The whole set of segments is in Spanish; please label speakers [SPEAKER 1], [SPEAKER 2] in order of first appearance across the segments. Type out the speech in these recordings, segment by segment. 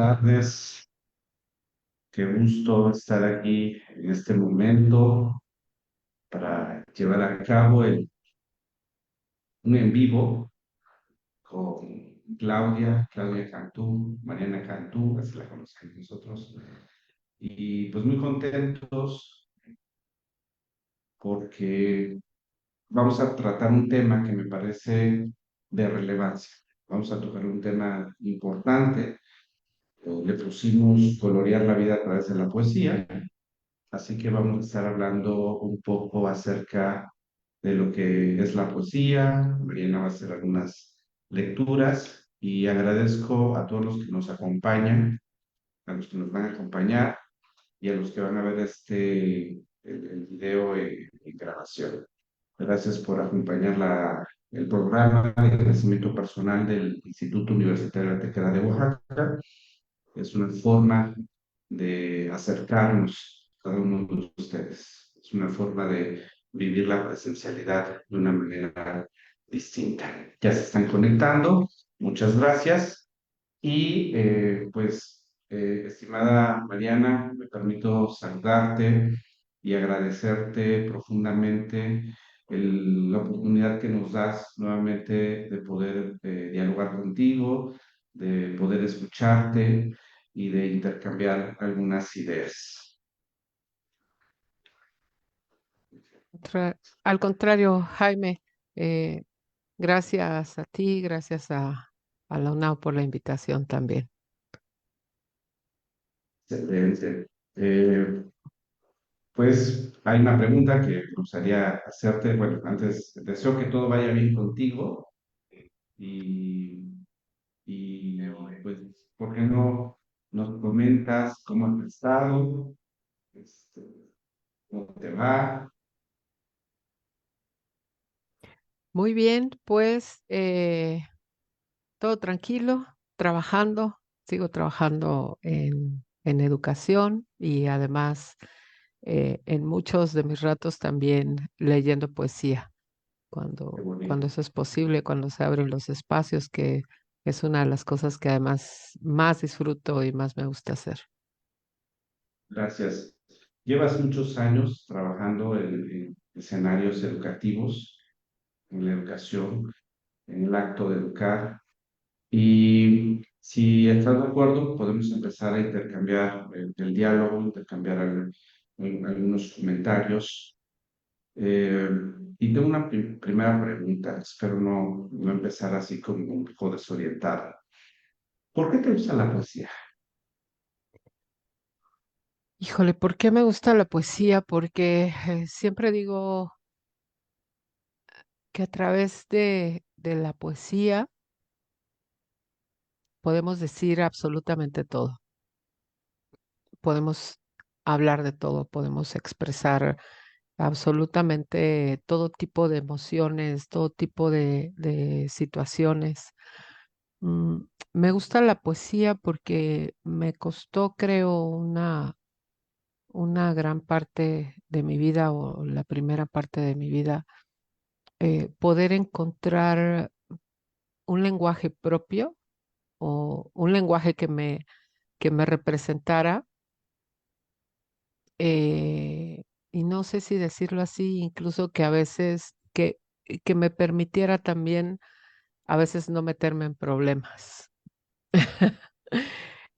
[SPEAKER 1] Tardes, qué gusto estar aquí en este momento para llevar a cabo un en vivo con Claudia Cantú, Mariana Cantú, así la conocemos nosotros, y pues muy contentos porque vamos a tratar un tema que me parece de relevancia. Vamos a tocar un tema importante. Le pusimos colorear la vida a través de la poesía. Así que vamos a estar hablando un poco acerca de lo que es la poesía. Mariana va a hacer algunas lecturas y agradezco a todos los que nos acompañan, a los que nos van a acompañar y a los que van a ver el video en grabación. Gracias por acompañar el programa de crecimiento personal del Instituto Universitario de Tequera de Oaxaca. Es una forma de acercarnos a cada uno de ustedes. Es una forma de vivir la presencialidad de una manera distinta. Ya se están conectando. Muchas gracias. Y estimada Mariana, me permito saludarte y agradecerte profundamente la oportunidad que nos das nuevamente de poder dialogar contigo, de poder escucharte y de intercambiar algunas ideas.
[SPEAKER 2] Al contrario, Jaime, eh, gracias a ti, gracias a la UNAM por la invitación también.
[SPEAKER 1] Excelente. Pues hay una pregunta que me gustaría hacerte. Bueno, antes deseo que todo vaya bien contigo y, pues, ¿por qué no nos comentas cómo has estado? Este, ¿Cómo te va?
[SPEAKER 2] Muy bien, pues todo tranquilo, trabajando, sigo trabajando en educación y además en muchos de mis ratos también leyendo poesía,
[SPEAKER 1] Qué
[SPEAKER 2] cuando
[SPEAKER 1] bonito.
[SPEAKER 2] eso es posible, cuando se abren los espacios, que es una de las cosas que además más disfruto y más me gusta hacer.
[SPEAKER 1] Gracias. Llevas muchos años trabajando en escenarios educativos, en la educación, en el acto de educar. Y si estás de acuerdo, podemos empezar a intercambiar el diálogo, intercambiar algunos comentarios. Eh, y tengo una primera pregunta, espero no empezar así como un poco desorientada. ¿Por qué te gusta la poesía?
[SPEAKER 2] Híjole, ¿por qué me gusta la poesía? Porque siempre digo que a través de la poesía podemos decir absolutamente todo. Podemos hablar de todo, podemos expresar absolutamente todo tipo de emociones, todo tipo de situaciones. Mm, Me gusta la poesía porque me costó, creo, una gran parte de mi vida o la primera parte de mi vida, poder encontrar un lenguaje propio o un lenguaje que me representara, y no sé si decirlo así, incluso que a veces que me permitiera también a veces no meterme en problemas.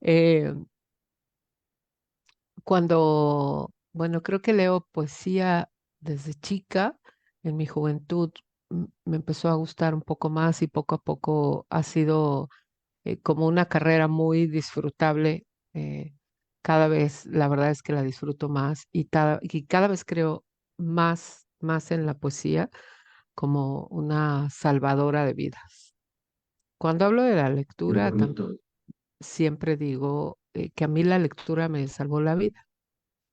[SPEAKER 2] Eh, bueno, creo que leo poesía desde chica. En mi juventud me empezó a gustar un poco más y poco a poco ha sido como una carrera muy disfrutable. eh, Cada vez, la verdad es que la disfruto más y cada vez creo más en la poesía como una salvadora de vidas. Cuando hablo de la
[SPEAKER 1] Qué
[SPEAKER 2] lectura,
[SPEAKER 1] bonito.
[SPEAKER 2] siempre digo que a mí la lectura me salvó la vida.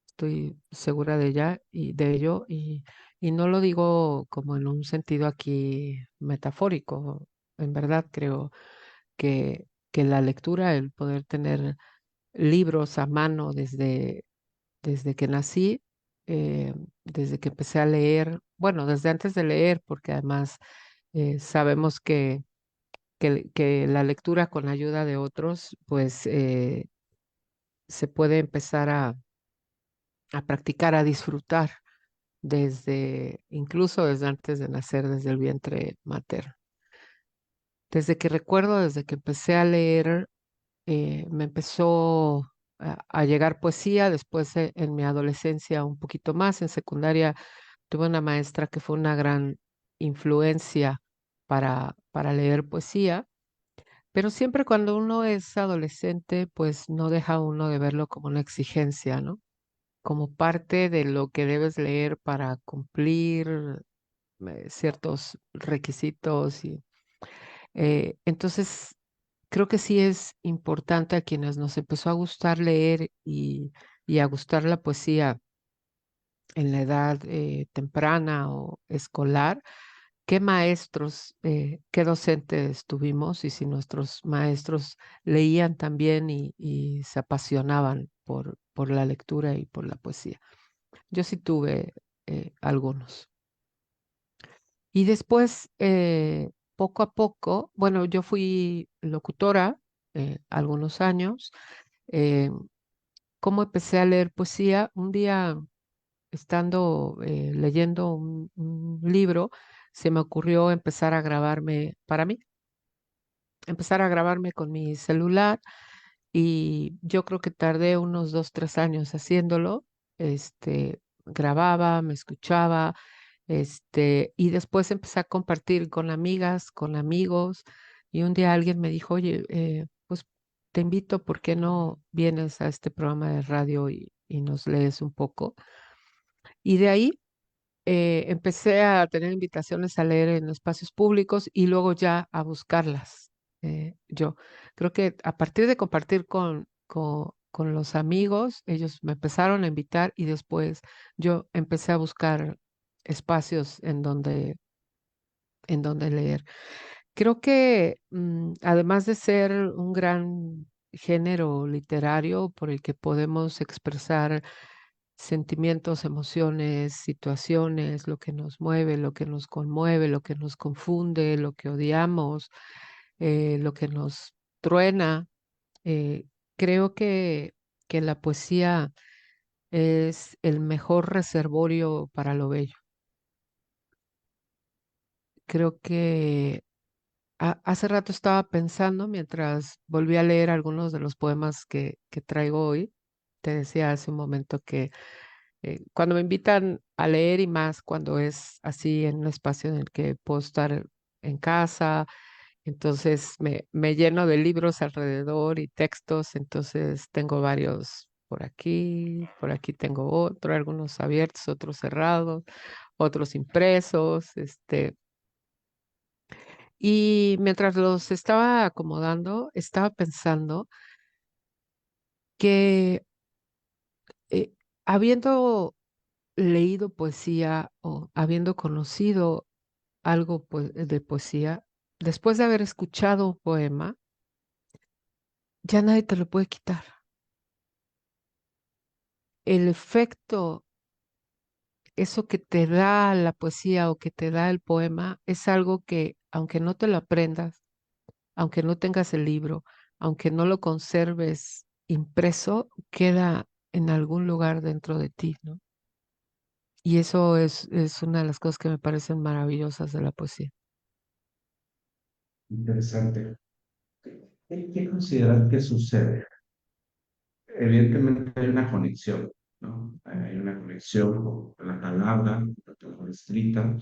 [SPEAKER 2] Estoy segura de ella y de ello y no lo digo como en un sentido aquí metafórico. En verdad creo que la lectura, el poder tener libros a mano desde que nací, eh, desde que empecé a leer, bueno, desde antes de leer, porque además sabemos que que la lectura con ayuda de otros, pues se puede empezar a practicar, a disfrutar desde, incluso desde antes de nacer, desde el vientre materno. Desde que recuerdo, desde que empecé a leer, me empezó a llegar poesía, después en mi adolescencia un poquito más, en secundaria tuve una maestra que fue una gran influencia para leer poesía, pero siempre cuando uno es adolescente, pues no deja uno de verlo como una exigencia, ¿no? Como parte de lo que debes leer para cumplir ciertos requisitos. Y entonces, creo que sí es importante a quienes nos empezó a gustar leer y a gustar la poesía en la edad temprana o escolar, qué maestros, qué docentes tuvimos y si nuestros maestros leían también y se apasionaban por la lectura y por la poesía. Yo sí tuve algunos. Y después, poco a poco, bueno, yo fui locutora algunos años. eh, ¿Cómo empecé a leer poesía? Un día, estando leyendo un libro, se me ocurrió empezar a grabarme para mí, empezar a grabarme con mi celular y yo creo que tardé unos 2, 3 años haciéndolo. Grababa, me escuchaba, y después empecé a compartir con amigas, con amigos, y un día alguien me dijo, oye, pues te invito, ¿por qué no vienes a este programa de radio y nos lees un poco? Y de ahí empecé a tener invitaciones a leer en espacios públicos y luego ya a buscarlas. Yo creo que a partir de compartir con los amigos, ellos me empezaron a invitar y después yo empecé a buscar espacios en donde leer. Creo que además de ser un gran género literario por el que podemos expresar sentimientos, emociones, situaciones, lo que nos mueve, lo que nos conmueve, lo que nos confunde, lo que odiamos, lo que nos truena. eh, Creo que la poesía es el mejor reservorio para lo bello. Creo que hace rato estaba pensando mientras volví a leer algunos de los poemas que traigo hoy. Te decía hace un momento que cuando me invitan a leer y más cuando es así en un espacio en el que puedo estar en casa, entonces me lleno de libros alrededor y textos, entonces tengo varios por aquí tengo otro, algunos abiertos, otros cerrados, otros impresos, y mientras los estaba acomodando, estaba pensando que eh, habiendo leído poesía o habiendo conocido algo de poesía, después de haber escuchado un poema, ya nadie te lo puede quitar. El efecto, eso que te da la poesía o que te da el poema, es algo que, aunque no te lo aprendas, aunque no tengas el libro, aunque no lo conserves impreso, queda en algún lugar dentro de ti, ¿no? Y eso es una de las cosas que me parecen maravillosas de la poesía.
[SPEAKER 1] Interesante. ¿Qué consideras que sucede? Evidentemente hay una conexión, ¿no? Hay una conexión con la palabra escrita,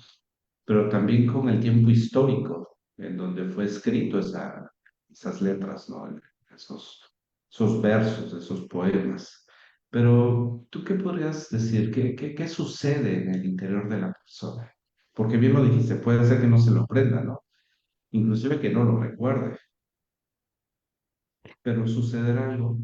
[SPEAKER 1] pero también con el tiempo histórico en donde fue escrito esas letras, ¿no? Esos versos, esos poemas. Pero, ¿tú qué podrías decir? ¿Qué sucede en el interior de la persona? Porque bien lo dijiste, puede ser que no se lo aprenda, ¿no? Inclusive que no lo recuerde, pero sucederá algo.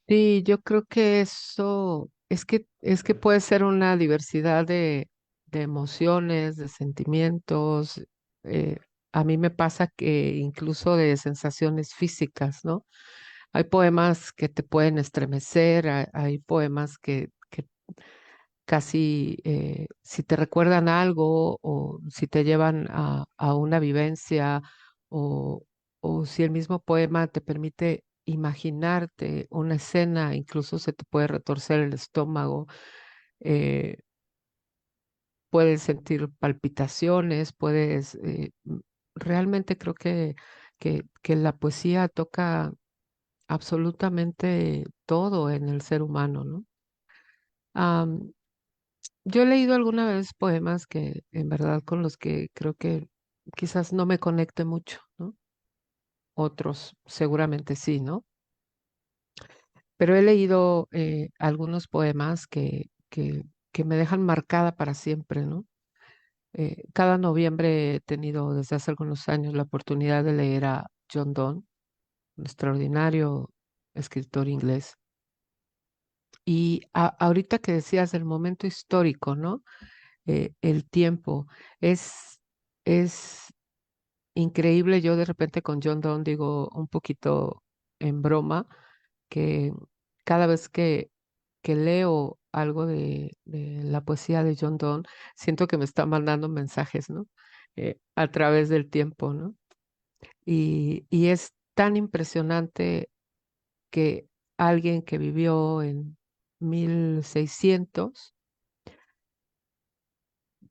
[SPEAKER 2] Sí, yo creo que eso es que puede ser una diversidad de emociones, de sentimientos. eh, a mí me pasa que incluso de sensaciones físicas, ¿no? Hay poemas que te pueden estremecer, hay poemas casi si te recuerdan algo o si te llevan a una vivencia o, o si el mismo poema te permite imaginarte una escena, incluso se te puede retorcer el estómago, eh, puedes sentir palpitaciones, realmente creo que la poesía toca absolutamente todo en el ser humano, ¿no? Am, yo he leído alguna vez poemas que en verdad con los que creo que quizás no me conecte mucho, ¿no? Otros seguramente sí, ¿no? Pero he leído algunos poemas que me dejan marcada para siempre, ¿no? Cada noviembre he tenido desde hace algunos años la oportunidad de leer a John Donne, un extraordinario escritor inglés. Y ahorita que decías del momento histórico, ¿no? El tiempo es increíble. Yo de repente con John Donne digo un poquito en broma que cada vez que leo algo de la poesía de John Donne, siento que me está mandando mensajes, ¿no? A través del tiempo, ¿no? Y es tan impresionante que alguien que vivió en 1600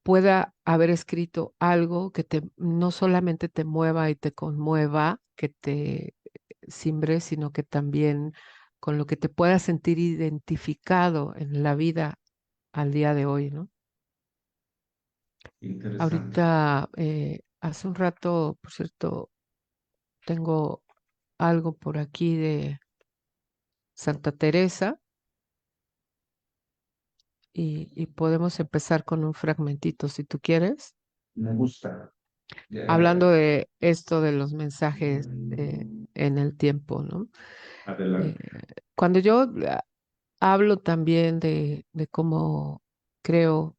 [SPEAKER 2] pueda haber escrito algo que no solamente te mueva y te conmueva, que te simbre, sino que también con lo que te puedas sentir identificado en la vida al día de hoy, ¿no?
[SPEAKER 1] Interesante.
[SPEAKER 2] Ahorita, hace un rato, por cierto, tengo algo por aquí de Santa Teresa y podemos empezar con un fragmentito si tú quieres,
[SPEAKER 1] Me gusta. Ya,
[SPEAKER 2] hablando de esto de los mensajes en el tiempo, ¿no? Eh,
[SPEAKER 1] adelante.
[SPEAKER 2] cuando yo hablo también de cómo creo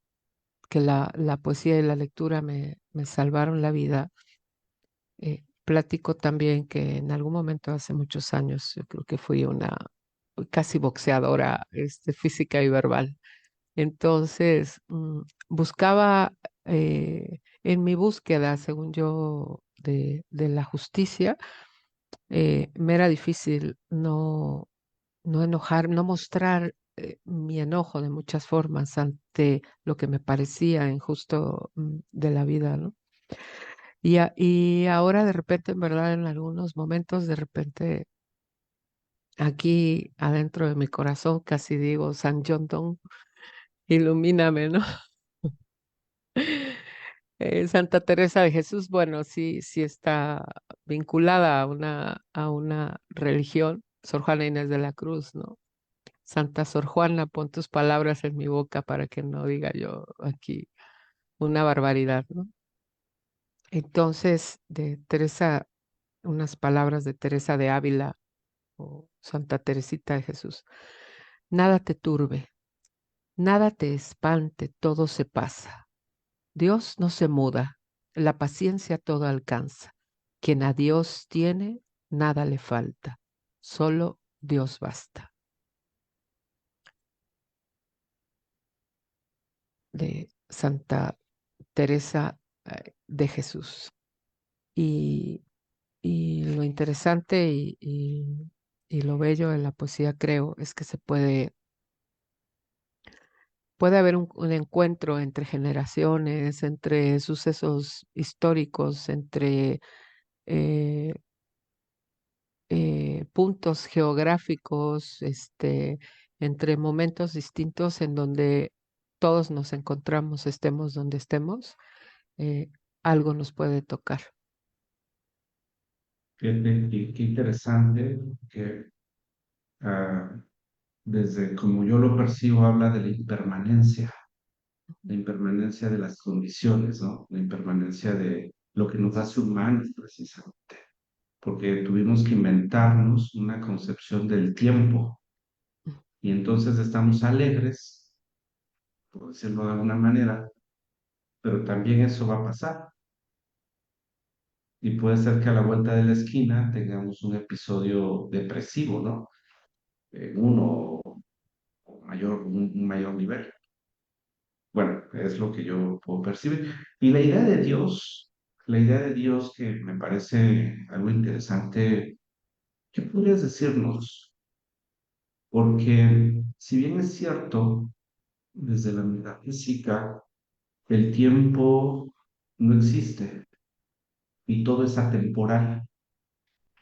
[SPEAKER 2] que la poesía y la lectura me salvaron la vida, platico también que en algún momento hace muchos años, yo creo que fui una casi boxeadora, física y verbal. Entonces, buscaba en mi búsqueda, según yo, de la justicia, me era difícil no enojar, no mostrar mi enojo de muchas formas ante lo que me parecía injusto de la vida, ¿no? Y ahora de repente, en verdad, en algunos momentos, de repente, aquí adentro de mi corazón, casi digo, San John Donne, ilumíname, ¿no? Santa Teresa de Jesús, bueno, sí, sí está vinculada a una religión, Sor Juana Inés de la Cruz, ¿no? Santa Sor Juana, pon tus palabras en mi boca para que no diga yo aquí una barbaridad, ¿no? Entonces, de Teresa, unas palabras de Teresa de Ávila o Santa Teresita de Jesús. Nada te turbe, nada te espante, todo se pasa. Dios no se muda, la paciencia todo alcanza. Quien a Dios tiene, nada le falta, solo Dios basta. De Santa Teresa de Jesús. Y, y lo interesante y lo bello de la poesía, creo, es que puede haber un encuentro entre generaciones, entre sucesos históricos, entre eh, puntos geográficos, entre momentos distintos en donde todos nos encontramos, estemos donde estemos, eh, algo nos puede tocar.
[SPEAKER 1] Fíjate, qué interesante que ah, desde como yo lo percibo, habla de la impermanencia de las condiciones, ¿no? La impermanencia de lo que nos hace humanos, precisamente, porque tuvimos que inventarnos una concepción del tiempo y entonces estamos alegres, por decirlo de alguna manera, pero también eso va a pasar y puede ser que a la vuelta de la esquina tengamos un episodio depresivo, ¿no? Uno o mayor, un mayor nivel. es lo que yo puedo percibir. Y la idea de Dios que me parece algo interesante, ¿qué podrías decirnos? Porque si bien es cierto, desde la metafísica, el tiempo no existe y todo es atemporal.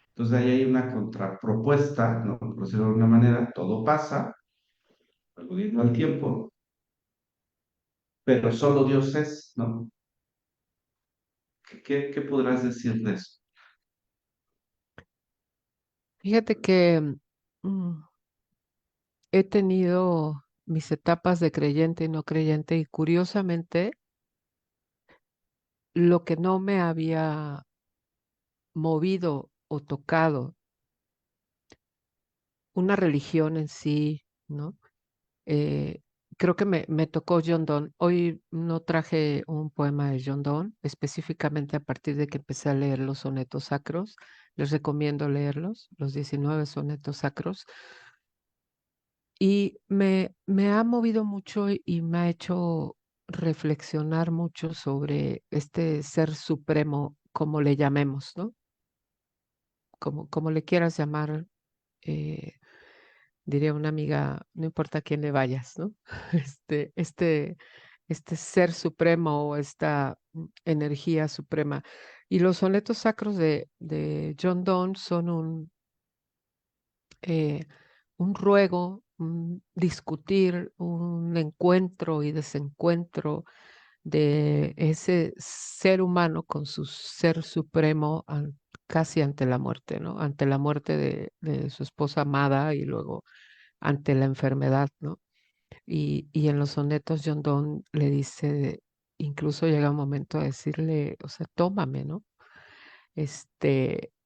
[SPEAKER 1] Entonces ahí hay una contrapropuesta, ¿no? Por decirlo de alguna manera, todo pasa, aludiendo al tiempo, pero solo Dios es, ¿no? ¿Qué podrás decir de eso?
[SPEAKER 2] Fíjate que mm, he tenido mis etapas de creyente y no creyente y curiosamente lo que no me había movido o tocado una religión en sí, ¿no? Eh, Creo que me tocó John Donne. Hoy no traje un poema de John Donne, específicamente a partir de que empecé a leer los sonetos sacros. Les recomiendo leerlos, los 19 sonetos sacros. Y me ha movido mucho y me ha hecho reflexionar mucho sobre este ser supremo, como le llamemos, ¿no? Como le quieras llamar, eh, diría una amiga, no importa a quién le vayas, ¿no? Este, este, este ser supremo o esta energía suprema. Y los sonetos sacros de John Donne son eh, un ruego, un discutir, un encuentro y desencuentro de ese ser humano con su ser supremo casi ante la muerte, ¿no? Ante la muerte de su esposa amada y luego ante la enfermedad, ¿no? Y en los sonetos John Donne le dice, incluso llega un momento a decirle, o sea, tómame, ¿no?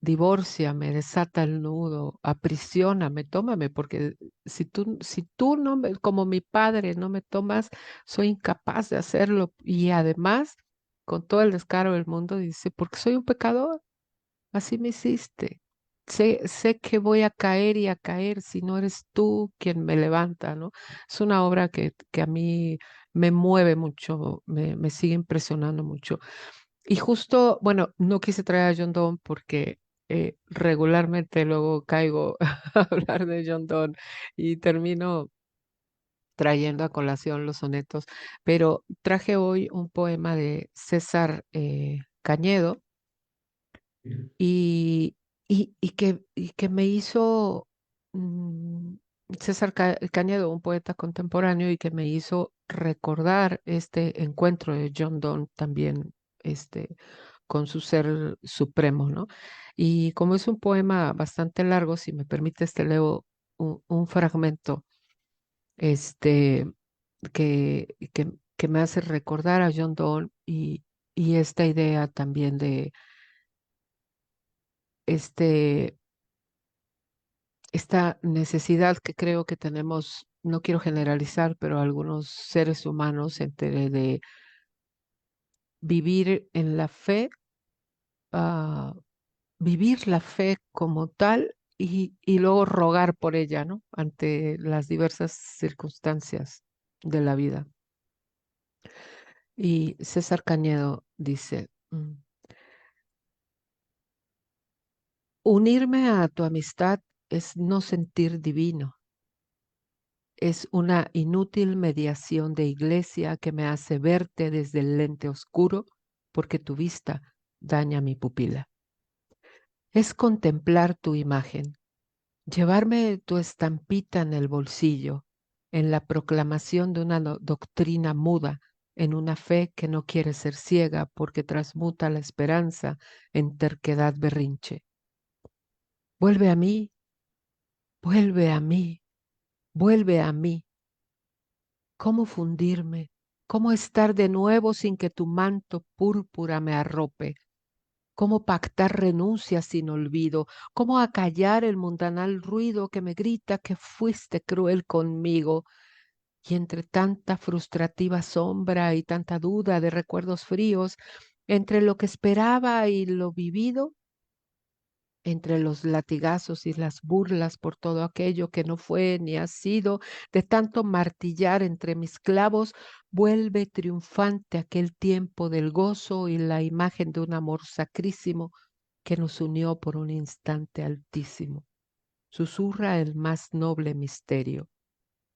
[SPEAKER 2] Divórciame, desata el nudo, aprisioname, tómame, porque si tú no me, como mi padre, no me tomas, soy incapaz de hacerlo. Y además, con todo el descaro del mundo, dice, porque soy un pecador, así me hiciste. Sé que voy a caer y a caer si no eres tú quien me levanta, ¿no? Es una obra que a mí me mueve mucho, me sigue impresionando mucho. Y justo, bueno, no quise traer a John Donne porque regularmente luego caigo a hablar de John Donne y termino trayendo a colación los sonetos, pero traje hoy un poema de César Cañedo y, y que me hizo mm, César Cañedo, un poeta contemporáneo, y que me hizo recordar este encuentro de John Donne también, con su ser supremo, ¿no? Y como es un poema bastante largo, si me permites, te leo un fragmento, este, que me hace recordar a John Donne y esta idea también de este, esta necesidad que creo que tenemos, no quiero generalizar, pero algunos seres humanos entre de vivir en la fe, ah, vivir la fe como tal y luego rogar por ella, ¿no? Ante las diversas circunstancias de la vida. Y César Cañedo dice, unirme a tu amistad es no sentir divino, es una inútil mediación de iglesia que me hace verte desde el lente oscuro porque tu vista daña mi pupila. Es contemplar tu imagen, llevarme tu estampita en el bolsillo, en la proclamación de una doctrina muda, en una fe que no quiere ser ciega porque transmuta la esperanza en terquedad berrinche. Vuelve a mí, vuelve a mí, vuelve a mí. ¿Cómo fundirme? ¿Cómo estar de nuevo sin que tu manto púrpura me arrope? ¿Cómo pactar renuncia sin olvido? ¿Cómo acallar el mundanal ruido que me grita que fuiste cruel conmigo? Y entre tanta frustrativa sombra y tanta duda de recuerdos fríos, entre lo que esperaba y lo vivido, entre los latigazos y las burlas por todo aquello que no fue ni ha sido, de tanto martillar entre mis clavos, Vuelve triunfante aquel tiempo del gozo y la imagen de un amor sacrísimo que nos unió por un instante altísimo. Susurra el más noble misterio.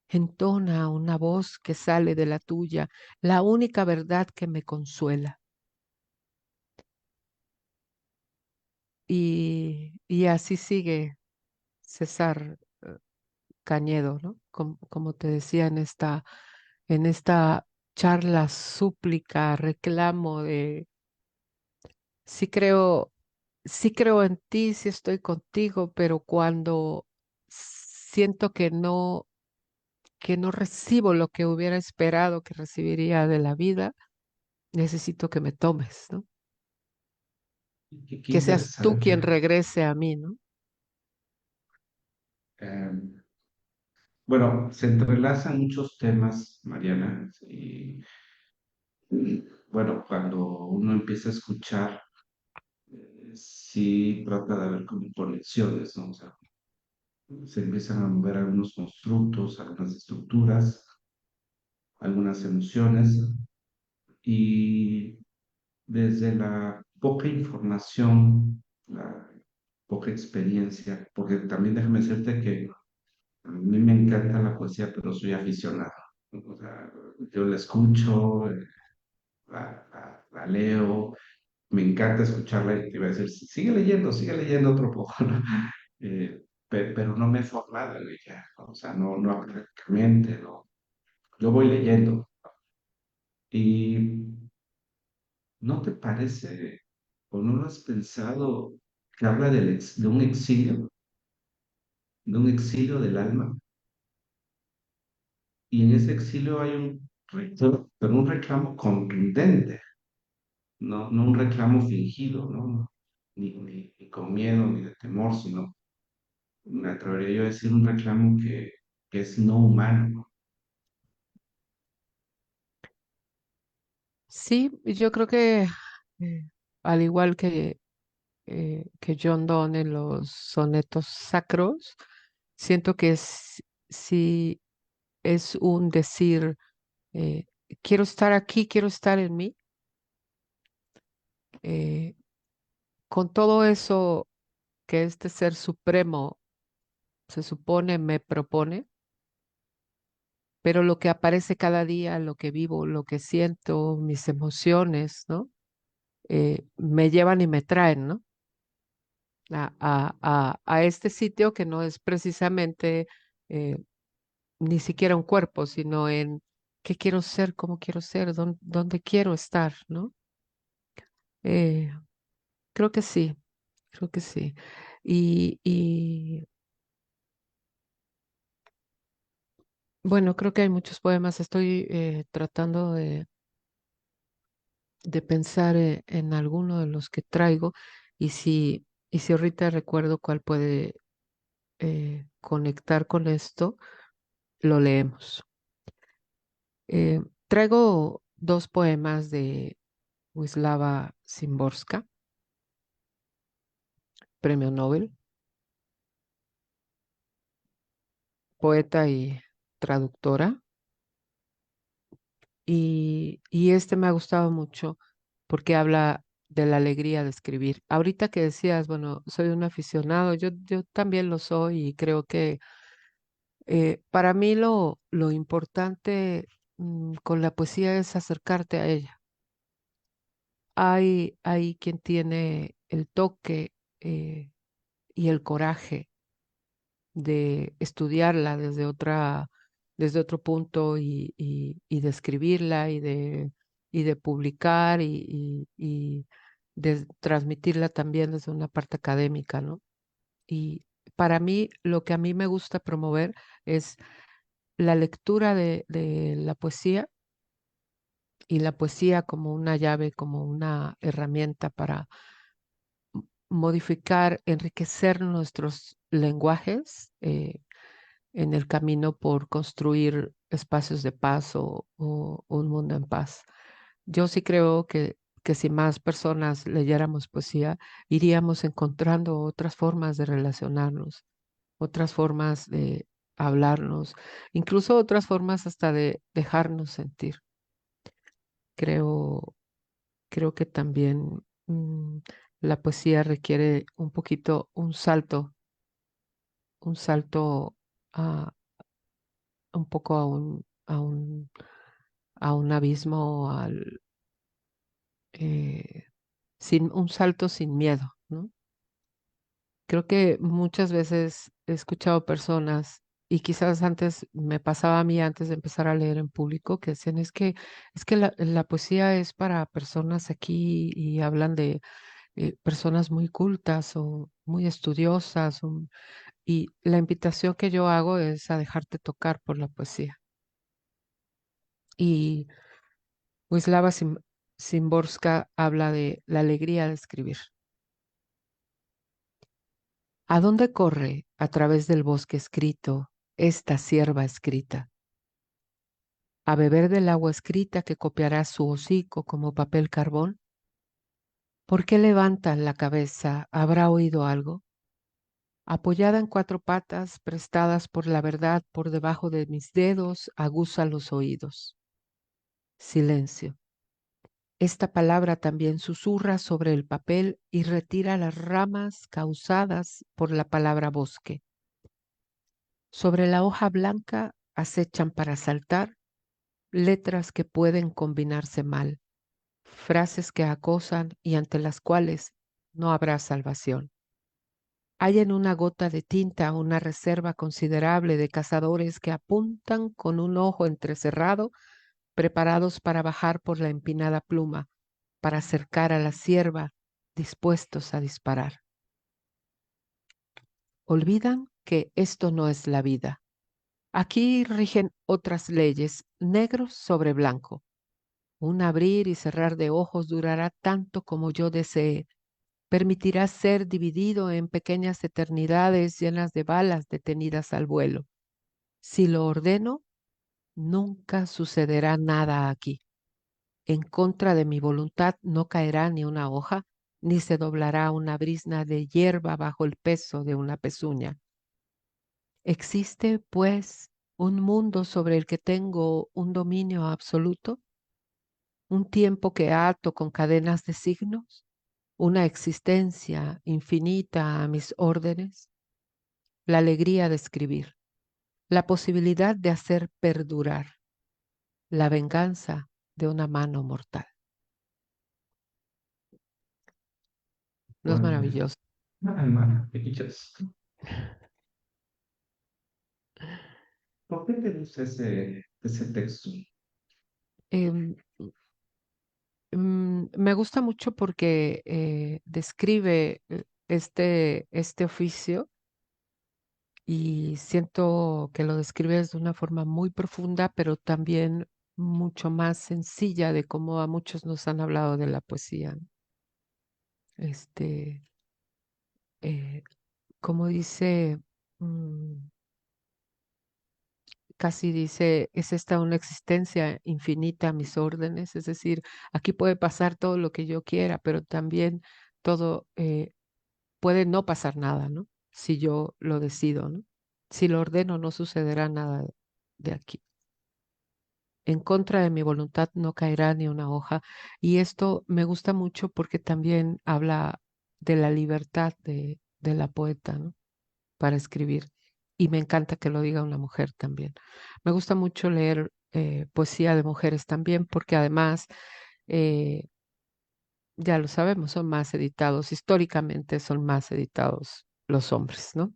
[SPEAKER 2] Entona una voz que sale de la tuya, la única verdad que me consuela. Y así sigue César Cañedo, ¿no? Como te decía en esta charla, súplica, reclamo de sí creo, sí creo en ti, sí estoy contigo, pero cuando siento que no recibo lo que hubiera esperado que recibiría de la vida, necesito que me tomes, ¿no?
[SPEAKER 1] Qué
[SPEAKER 2] Que seas tú quien
[SPEAKER 1] interesante.
[SPEAKER 2] regrese a mí, ¿no?
[SPEAKER 1] Eh, bueno, se entrelazan muchos temas, Mariana, y, bueno, cuando uno empieza a escuchar, sí trata de haber como conexiones, ¿no? O sea, se empiezan a mover algunos constructos, algunas estructuras, algunas emociones, y desde la poca información, la poca experiencia, porque también déjame decirte que a mí me encanta la poesía, pero soy aficionado. O sea, yo la escucho, la leo, me encanta escucharla y te iba a decir, sigue leyendo otro poco, ¿no? Pero no me he formado en ella, ¿no? O sea, no académicamente, no. Yo voy leyendo. ¿Y no te parece o no lo has pensado que habla de un exilio del alma? Y en ese exilio hay un reclamo, pero un reclamo contundente, no un reclamo fingido, ¿no? Ni con miedo ni de temor, sino, me atrevería yo a decir, un reclamo que es no humano, ¿no?
[SPEAKER 2] Sí, yo creo que al igual que John Donne en los sonetos sacros, siento que sí es un decir, eh, quiero estar aquí, quiero estar en mí, eh, con todo eso que este ser supremo se supone me propone, pero lo que aparece cada día, lo que vivo, lo que siento, mis emociones, ¿no? Me llevan y me traen, ¿no? A este sitio que no es precisamente eh, ni siquiera un cuerpo, sino en qué quiero ser, cómo quiero ser, dónde quiero estar, ¿no? Eh, creo que sí, creo que sí. Y bueno, creo que hay muchos poemas. Estoy tratando de pensar en alguno de los que traigo y si ahorita recuerdo cuál puede conectar con esto, lo leemos. Eh, traigo dos poemas de Wisława Szymborska, premio Nobel, poeta y traductora. Y este me ha gustado mucho porque habla de la alegría de escribir. Ahorita que decías, bueno, soy un aficionado, yo también lo soy y creo que para mí lo importante con la poesía es acercarte a ella. Hay quien tiene el toque y el coraje de estudiarla desde otro punto y de escribirla y de publicar y de transmitirla también desde una parte académica, ¿no? Y para mí, lo que a mí me gusta promover es la lectura de la poesía y la poesía como una llave, como una herramienta para modificar, enriquecer nuestros lenguajes en el camino por construir espacios de paz o un mundo en paz. Yo sí creo que si más personas leyéramos poesía, iríamos encontrando otras formas de relacionarnos, otras formas de hablarnos, incluso otras formas hasta de dejarnos sentir. creo, creo que también mm, la poesía requiere un poquito un salto a un poco a un abismo, eh, sin un salto sin miedo, ¿no? Creo que muchas veces he escuchado personas, y quizás antes me pasaba a mí antes de empezar a leer en público, que decían, es que la poesía es para personas aquí y hablan de personas muy cultas o muy estudiosas. Y la invitación que yo hago es a dejarte tocar por la poesía. Y Wisława Szymborska habla de la alegría de escribir. ¿A dónde corre a través del bosque escrito esta sierva escrita? ¿A beber del agua escrita que copiará su hocico como papel carbón? ¿Por qué levanta la cabeza? ¿Habrá oído algo? Apoyada en cuatro patas, prestadas por la verdad por debajo de mis dedos, aguza los oídos. Silencio. Esta palabra también susurra sobre el papel y retira las ramas causadas por la palabra bosque. Sobre la hoja blanca acechan para saltar letras que pueden combinarse mal, frases que acosan y ante las cuales no habrá salvación. Hay en una gota de tinta una reserva considerable de cazadores que apuntan con un ojo entrecerrado, preparados para bajar por la empinada pluma, para acercar a la cierva, dispuestos a disparar. Olvidan que esto no es la vida. Aquí rigen otras leyes, negro sobre blanco. Un abrir y cerrar de ojos durará tanto como yo desee. Permitirá ser dividido en pequeñas eternidades llenas de balas detenidas al vuelo. Si lo ordeno, nunca sucederá nada aquí. En contra de mi voluntad no caerá ni una hoja, ni se doblará una brizna de hierba bajo el peso de una pezuña. ¿Existe, pues, un mundo sobre el que tengo un dominio absoluto? ¿Un tiempo que ato con cadenas de signos? ¿Una existencia infinita a mis órdenes? La alegría de escribir, la posibilidad de hacer perdurar, la venganza de una mano mortal. ¿No es
[SPEAKER 1] Pues,
[SPEAKER 2] maravilloso?
[SPEAKER 1] maravillas. ¿Por qué te gusta ese texto?
[SPEAKER 2] Em, Me gusta mucho porque describe este oficio y siento que lo describes de una forma muy profunda, pero también mucho más sencilla de cómo a muchos nos han hablado de la poesía, ¿no? Este, eh, como dice, mm, casi dice, es esta una existencia infinita a mis órdenes, es decir, aquí puede pasar todo lo que yo quiera, pero también todo puede no pasar nada, ¿no? Si yo lo decido, ¿no? Si lo ordeno, no sucederá nada de aquí. En contra de mi voluntad no caerá ni una hoja. Y esto me gusta mucho porque también habla de la libertad de la poeta, ¿no? Para escribir. Y me encanta que lo diga una mujer también. Me gusta mucho leer poesía de mujeres también porque además, eh, ya lo sabemos, son más editados, históricamente son más editados los hombres, ¿no?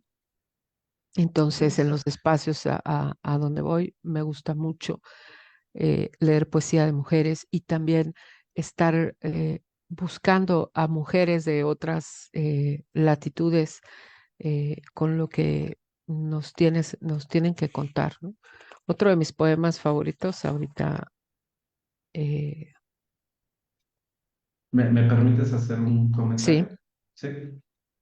[SPEAKER 2] Entonces, en los
[SPEAKER 1] Exacto.
[SPEAKER 2] espacios a donde voy, me gusta mucho leer poesía de mujeres y también estar buscando a mujeres de otras latitudes con lo que nos tienen que contar, ¿no? Otro de mis poemas favoritos ahorita, eh,
[SPEAKER 1] ¿Me permites hacer un
[SPEAKER 2] sí,
[SPEAKER 1] comentario? Sí.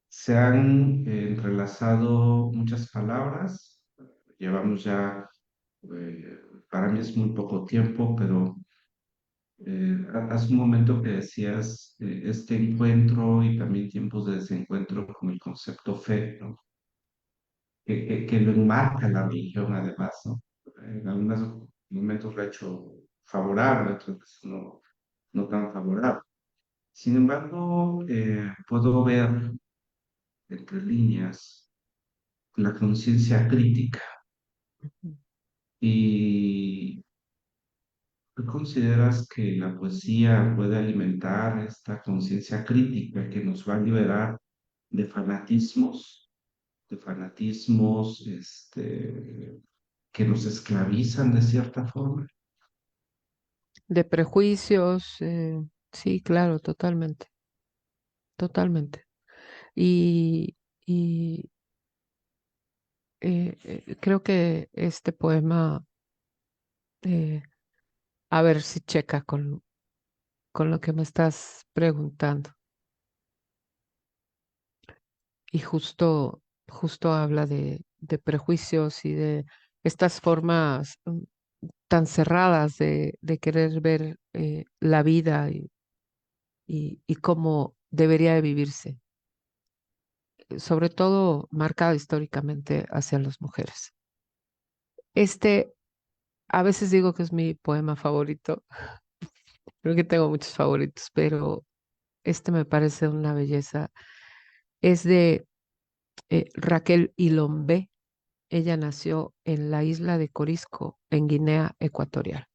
[SPEAKER 1] Se han entrelazado muchas palabras. Llevamos ya, eh, para mí es muy poco tiempo, pero hace un momento que decías este encuentro y también tiempos de desencuentro con el concepto fe, ¿no? Que lo enmarca la religión además, ¿no? En algunos momentos lo ha hecho favorable, otras veces no. no tan favorable. Sin embargo, puedo ver entre líneas la conciencia crítica. ¿Y tú consideras que la poesía puede alimentar esta conciencia crítica que nos va a liberar de fanatismos, que nos esclavizan de cierta forma?
[SPEAKER 2] De prejuicios, sí, claro, totalmente, totalmente. Y, y creo que este poema, eh, a ver si checa con lo que me estás preguntando. Y justo habla de prejuicios y de estas formas tan cerradas de querer ver la vida y cómo debería de vivirse, sobre todo marcada históricamente hacia las mujeres. Este, a veces digo que es mi poema favorito, creo que tengo muchos favoritos, pero este me parece una belleza. Es de Raquel Ilombe. Ella nació en la isla de Corisco, en Guinea Ecuatorial.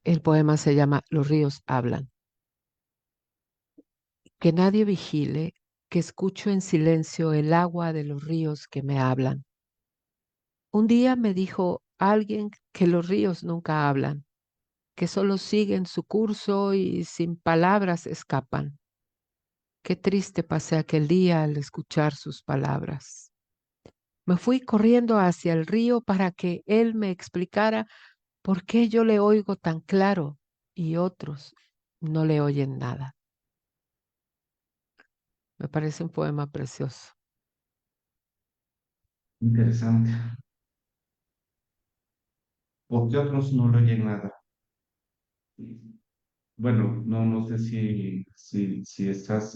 [SPEAKER 2] El poema se llama Los ríos hablan. Que nadie vigile, que escucho en silencio el agua de los ríos que me hablan. Un día me dijo alguien que los ríos nunca hablan, que solo siguen su curso y sin palabras escapan. Qué triste pasé aquel día al escuchar sus palabras. Me fui corriendo hacia el río para que él me explicara por qué yo le oigo tan claro y otros no le oyen nada. Me parece un poema precioso.
[SPEAKER 1] Interesante. Porque otros no lo oyen nada. Bueno, no sé si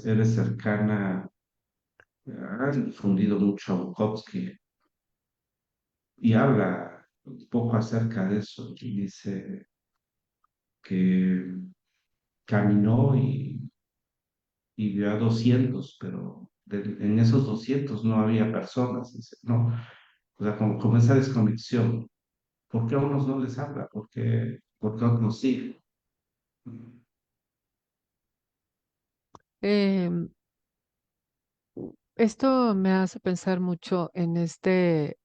[SPEAKER 1] eres cercana, has difundido mucho a Bukowski y habla un poco acerca de eso y dice que caminó y vio a 200, pero en esos 200 no había personas, dice, no, o sea, como esa desconexión. ¿Por qué a unos no les habla? ¿Por qué a otros sí?
[SPEAKER 2] Em, Esto me hace pensar mucho en este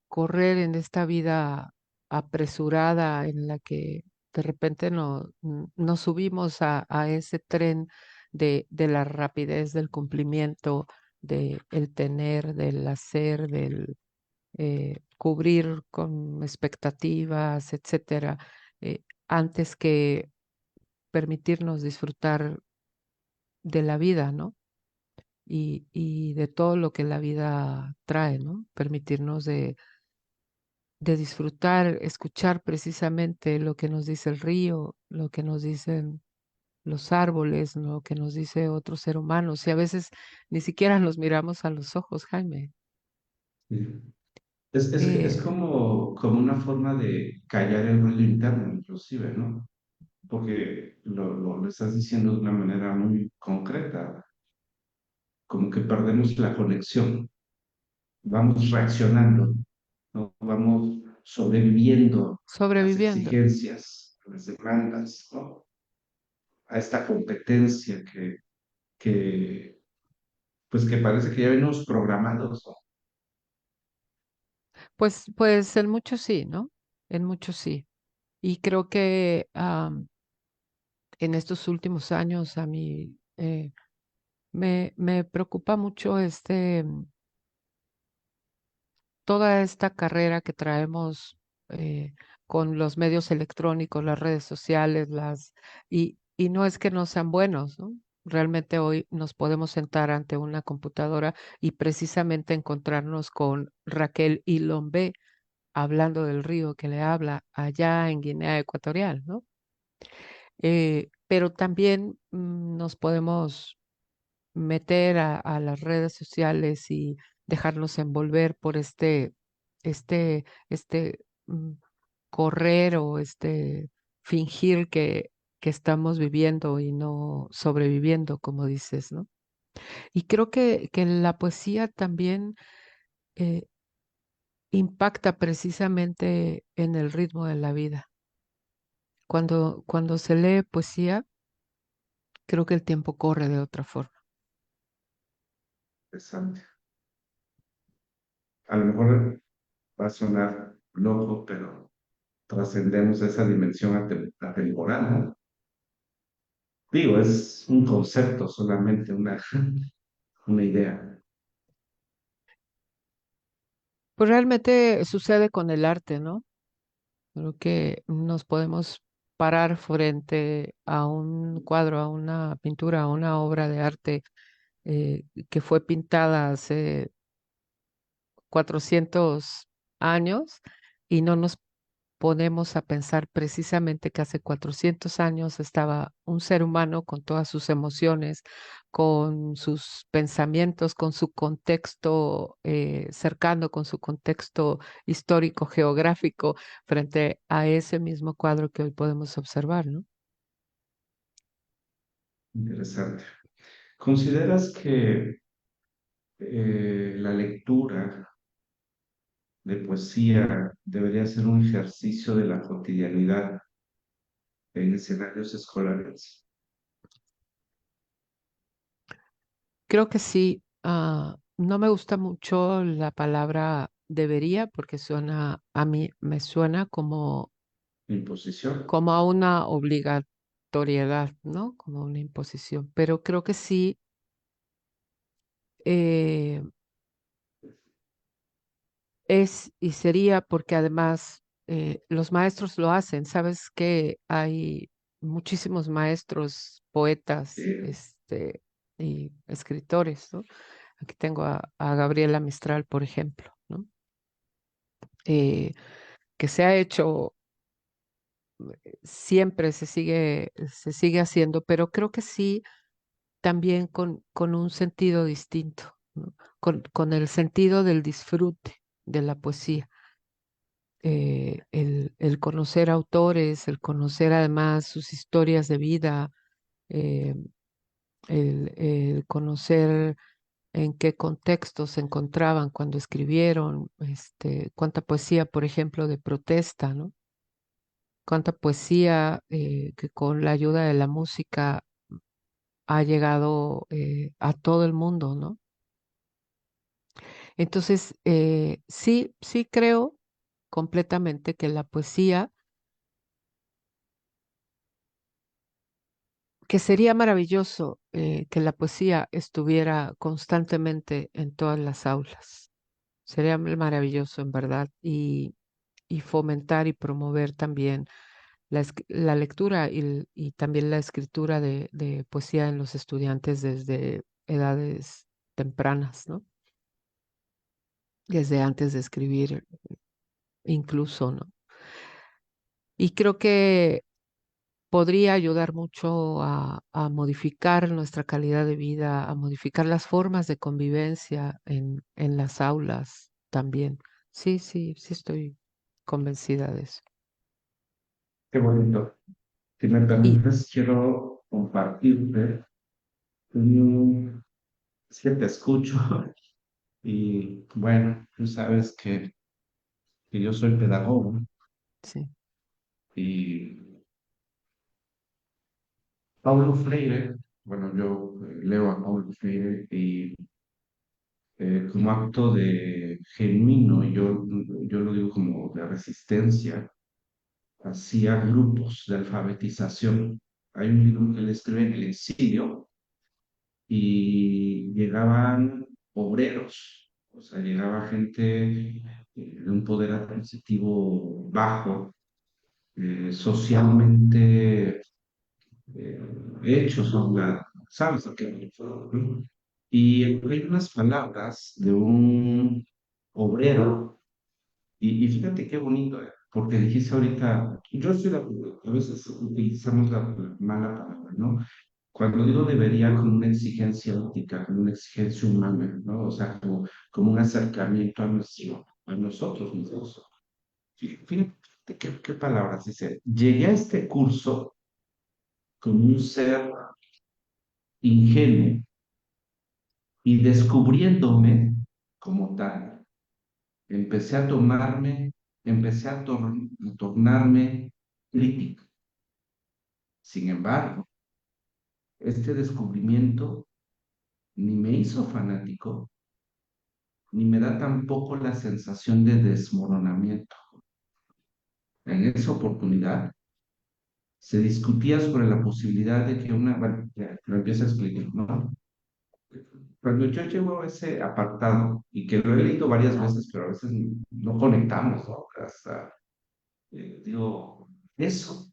[SPEAKER 2] correr, en esta vida apresurada en la que de repente nos subimos a ese tren de la rapidez del cumplimiento, del tener, del hacer, del cubrir con expectativas, etcétera, antes que permitirnos disfrutar de la vida, ¿no? Y de todo lo que la vida trae, ¿no? Permitirnos de disfrutar, escuchar precisamente lo que nos dice el río, lo que nos dicen los árboles, lo que nos dice otro ser humano. Y a veces ni siquiera nos miramos a los ojos, Jaime.
[SPEAKER 1] Sí. Es
[SPEAKER 2] Eh,
[SPEAKER 1] como una forma de callar el ruido interno, inclusive, ¿no? Porque lo estás diciendo de una manera muy concreta, como que perdemos la conexión, vamos reaccionando, ¿no? Vamos sobreviviendo a las
[SPEAKER 2] Sobreviviendo.
[SPEAKER 1] exigencias, a las demandas, ¿no? A esta competencia que, pues que parece que ya venimos programados, ¿no?
[SPEAKER 2] Pues en mucho sí, ¿no? En mucho sí. Y creo que en estos últimos años a mí me preocupa mucho toda esta carrera que traemos con los medios electrónicos, las redes sociales, y no es que no sean buenos, ¿no? Realmente hoy nos podemos sentar ante una computadora y precisamente encontrarnos con Raquel Ilombe hablando del río que le habla allá en Guinea Ecuatorial, ¿no? Pero también nos podemos meter a las redes sociales y dejarnos envolver por este correr o este fingir que estamos viviendo y no sobreviviendo, como dices, ¿no? Y creo que la poesía también eh, impacta precisamente en el ritmo de la vida. Cuando se lee poesía, creo que el tiempo corre de otra forma.
[SPEAKER 1] Interesante. A lo mejor va a sonar loco, pero trascendemos esa dimensión atemporal, ¿no? Digo, es un concepto solamente, una idea.
[SPEAKER 2] Pues realmente sucede con el arte, ¿no? Creo que nos podemos parar frente a un cuadro, a una pintura, a una obra de arte que fue pintada hace 400 años y no nos ponemos a pensar precisamente que hace 400 años estaba un ser humano con todas sus emociones, con sus pensamientos, con su contexto cercano, con su contexto histórico, geográfico, frente a ese mismo cuadro que hoy podemos observar, ¿no?
[SPEAKER 1] Interesante. ¿Consideras que la lectura de poesía debería ser un ejercicio de la cotidianidad en escenarios escolares?
[SPEAKER 2] Creo que sí. No me gusta mucho la palabra debería porque suena, a mí me suena
[SPEAKER 1] Imposición.
[SPEAKER 2] como a una obligatoriedad, ¿no? Como una imposición. Pero creo que sí eh, es y sería porque además los maestros lo hacen. Sabes que hay muchísimos maestros, poetas, y escritores, ¿no? Aquí tengo a Gabriela Mistral, por ejemplo, ¿no? Eh, que se ha hecho, siempre se sigue haciendo, pero creo que sí también con un sentido distinto, ¿no? Con el sentido del disfrute de la poesía, el conocer autores, el conocer además sus historias de vida, eh, el conocer en qué contexto se encontraban cuando escribieron, cuánta poesía, por ejemplo, de protesta, ¿no? Cuánta poesía que con la ayuda de la música ha llegado a todo el mundo, ¿no? Entonces, sí, sí creo completamente que la poesía, que sería maravilloso que la poesía estuviera constantemente en todas las aulas. Sería maravilloso, en verdad, y fomentar y promover también la lectura y también la escritura de poesía en los estudiantes desde edades tempranas, ¿no? Desde antes de escribir incluso, ¿no? Y creo que podría ayudar mucho a modificar nuestra calidad de vida, a modificar las formas de convivencia en las aulas también. Sí, sí, sí estoy convencida de eso.
[SPEAKER 1] Qué bonito. Si me
[SPEAKER 2] Y
[SPEAKER 1] permites, quiero compartirte un, es que te escucho y bueno, tú sabes que yo soy pedagogo
[SPEAKER 2] sí,
[SPEAKER 1] y Paulo Freire, bueno, yo leo a Paulo Freire y como acto de genuino, yo lo digo como de resistencia, hacía grupos de alfabetización. Hay un libro que él escribe en el exilio y llegaban obreros, o sea, llegaba gente de un poder adquisitivo bajo, socialmente eh, hechos, ¿no? ¿Sabes lo que ¿no? Y hay unas palabras de un obrero, y fíjate qué bonito, porque dijiste ahorita, yo estoy de acuerdo, a veces utilizamos la mala palabra, ¿no? Cuando digo debería con una exigencia ética, con una exigencia humana, ¿no? O sea, como un acercamiento a nosotros mismos. Fíjate ¿qué palabras dice? Llegué a este curso con un ser ingenuo y descubriéndome como tal, empecé a tomarme, a tornarme crítico. Sin embargo, este descubrimiento ni me hizo fanático, ni me da tampoco la sensación de desmoronamiento. En esa oportunidad se discutía sobre la posibilidad de que una, bueno, ya, lo empiezo a explicar, ¿no? Cuando yo llego a ese apartado, y que lo he leído varias veces, pero a veces no conectamos, ¿no? Hasta, digo, eso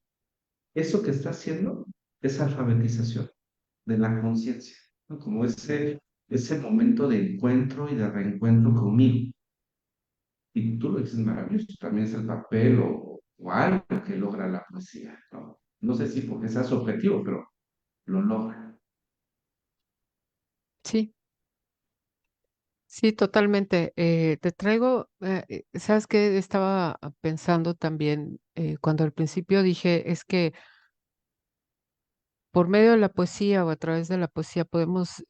[SPEAKER 1] que está haciendo es alfabetización de la conciencia, ¿no? Como ese momento de encuentro y de reencuentro conmigo. Y tú lo dices maravilloso, también es el papel o algo que logra la poesía, ¿no? No sé si porque sea su objetivo, pero lo logra.
[SPEAKER 2] Sí, sí, totalmente. Te traigo, ¿sabes qué? Estaba pensando también cuando al principio dije, es que por medio de la poesía o a través de la poesía podemos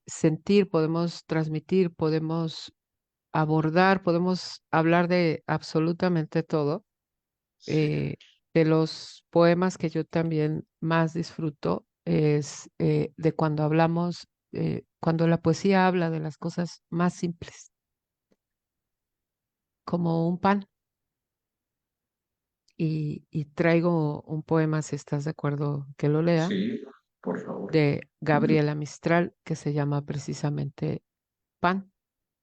[SPEAKER 2] sentir, podemos transmitir, podemos abordar, podemos hablar de absolutamente todo.
[SPEAKER 1] Sí,
[SPEAKER 2] Eh, de los poemas que yo también más disfruto es de cuando hablamos, cuando la poesía habla de las cosas más simples, como un pan. Y traigo un poema, si estás de acuerdo que lo lea,
[SPEAKER 1] sí, por favor.
[SPEAKER 2] de Gabriela Mistral, que se llama precisamente Pan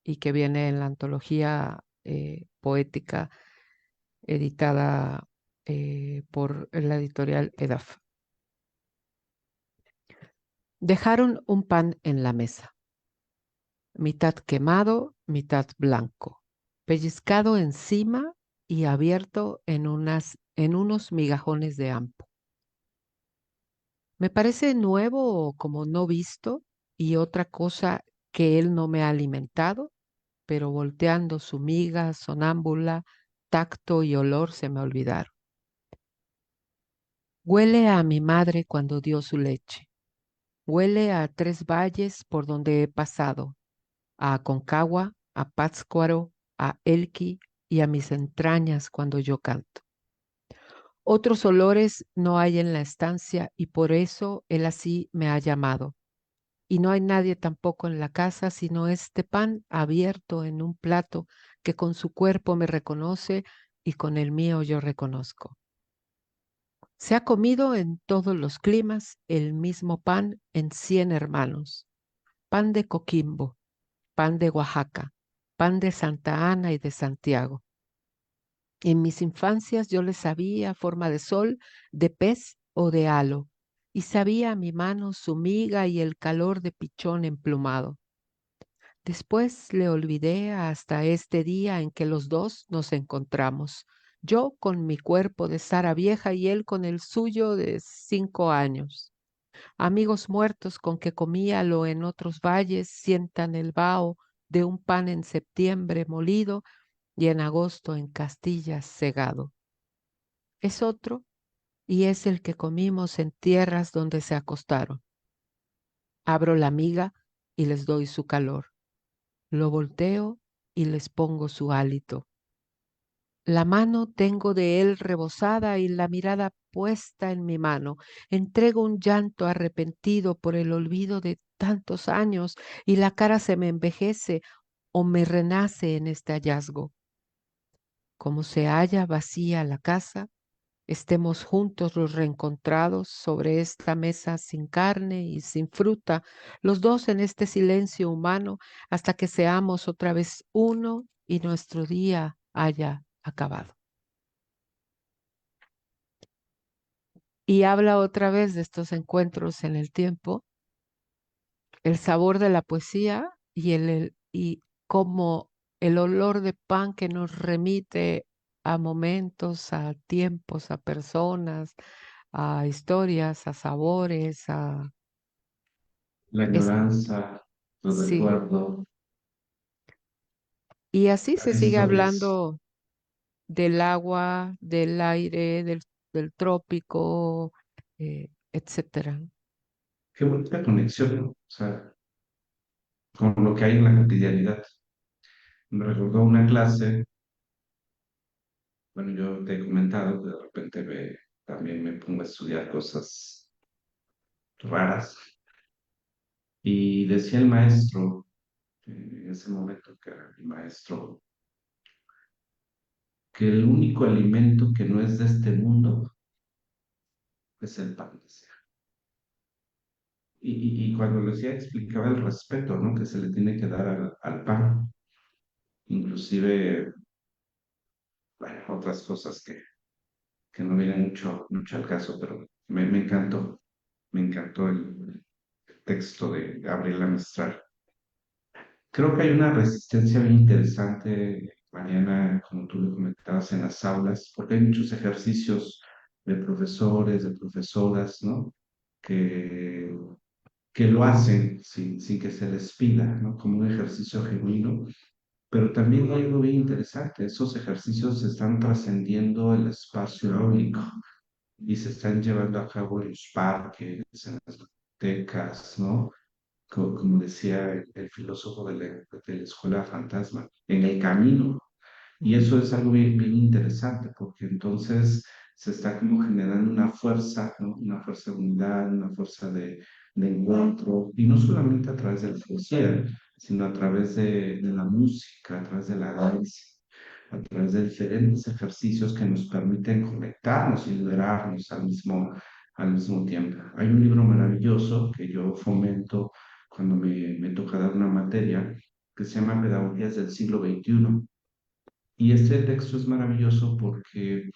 [SPEAKER 2] y que viene en la antología poética editada por la editorial EDAF. Dejaron un pan en la mesa, mitad quemado, mitad blanco, pellizcado encima y abierto en unos migajones de ampo. Me parece nuevo o como no visto y otra cosa que él no me ha alimentado, pero volteando su miga sonámbula, tacto y olor se me olvidaron. Huele a mi madre cuando dio su leche. Huele a tres valles por donde he pasado, a Aconcagua, a Pátzcuaro, a Elqui y a mis entrañas cuando yo canto. Otros olores no hay en la estancia y por eso él así me ha llamado. Y no hay nadie tampoco en la casa sino este pan abierto en un plato que con su cuerpo me reconoce y con el mío yo reconozco. Se ha comido en todos los climas el mismo pan en 100 hermanos. Pan de Coquimbo, pan de Oaxaca, pan de Santa Ana y de Santiago. En mis infancias yo le sabía forma de sol, de pez o de halo, y sabía a mi mano su miga y el calor de pichón emplumado. Después le olvidé hasta este día en que los dos nos encontramos, yo con mi cuerpo de Sara vieja y él con el suyo de 5 años. Amigos muertos con que comíalo en otros valles sientan el vaho de un pan en septiembre molido y en agosto en Castilla segado. Es otro y es el que comimos en tierras donde se acostaron. Abro la miga y les doy su calor. Lo volteo y les pongo su hálito. La mano tengo de él rebosada y la mirada puesta en mi mano. Entrego un llanto arrepentido por el olvido de tantos años y la cara se me envejece o me renace en este hallazgo. Como se halla vacía la casa, estemos juntos los reencontrados sobre esta mesa sin carne y sin fruta, los dos en este silencio humano, hasta que seamos otra vez uno y nuestro día haya acabado. Y habla otra vez de estos encuentros en el tiempo, el sabor de la poesía y como el olor de pan que nos remite a momentos, a tiempos, a personas, a historias, a sabores, a
[SPEAKER 1] La
[SPEAKER 2] es,
[SPEAKER 1] añoranza, el
[SPEAKER 2] sí.
[SPEAKER 1] recuerdo,
[SPEAKER 2] Y así se sigue
[SPEAKER 1] eso es,
[SPEAKER 2] hablando del agua, del aire, del trópico, etcétera.
[SPEAKER 1] Qué bonita conexión, ¿no? O sea, con lo que hay en la cotidianidad. Me recordó una clase, bueno, yo te he comentado que de repente también me pongo a estudiar cosas raras. Y decía el maestro, en ese momento que era mi maestro, que el único alimento que no es de este mundo es el pan, decía. Y cuando lo decía explicaba el respeto, ¿no? Que se le tiene que dar al pan. Inclusive, bueno, otras cosas que no vienen mucho al caso, pero me encantó el texto de Gabriela Mistral. Creo que hay una resistencia bien interesante, Mariana, como tú lo comentabas, en las aulas, porque hay muchos ejercicios de profesores, de profesoras, ¿no? Que, que lo hacen sin que se les pida, ¿no? Como un ejercicio genuino. Pero también hay algo bien interesante, esos ejercicios están trascendiendo el espacio único y se están llevando a cabo en los parques, en las bibliotecas, ¿no? Como decía el filósofo de la escuela fantasma, en el camino. Y eso es algo bien interesante, porque entonces se está como generando una fuerza, ¿no? Una fuerza de unidad, una fuerza de encuentro, y no solamente a través de la poesía, sino a través de la música, a través de la danza, a través de diferentes ejercicios que nos permiten conectarnos y liberarnos al mismo tiempo. Hay un libro maravilloso que yo fomento cuando me toca dar una materia, que se llama Pedagogías del siglo XXI. Y este texto es maravilloso porque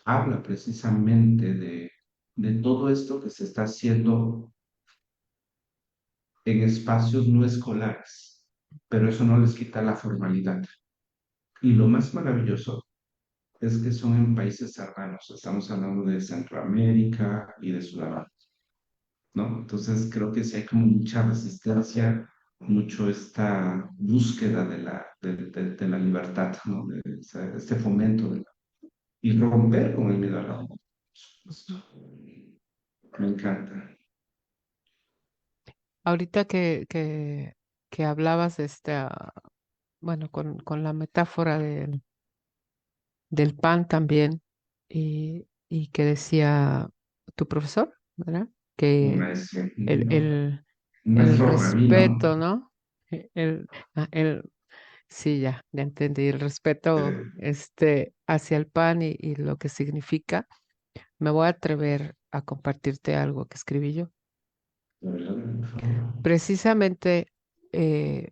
[SPEAKER 1] habla precisamente de todo esto que se está haciendo en espacios no escolares, pero eso no les quita la formalidad. Y lo más maravilloso es que son en países cercanos, estamos hablando de Centroamérica y de Sudamérica, ¿no? Entonces creo que sí hay como mucha resistencia, mucho esta búsqueda de la libertad, ¿no? Este fomento y romper con el miedo a la muerte.
[SPEAKER 2] Ujú.
[SPEAKER 1] Me encanta.
[SPEAKER 2] Ahorita que hablabas de bueno, con la metáfora del pan también, y que decía tu profesor, ¿verdad?
[SPEAKER 1] Un
[SPEAKER 2] Que
[SPEAKER 1] maestro,
[SPEAKER 2] el,
[SPEAKER 1] ¿no?
[SPEAKER 2] el,
[SPEAKER 1] Un
[SPEAKER 2] el
[SPEAKER 1] maestro rabino.
[SPEAKER 2] respeto, ¿no? El, ah, el, sí, ya entendí, el respeto
[SPEAKER 1] eh,
[SPEAKER 2] hacia el pan y lo que significa. Me voy a atrever a compartirte algo que escribí yo.
[SPEAKER 1] por favor.
[SPEAKER 2] Precisamente eh,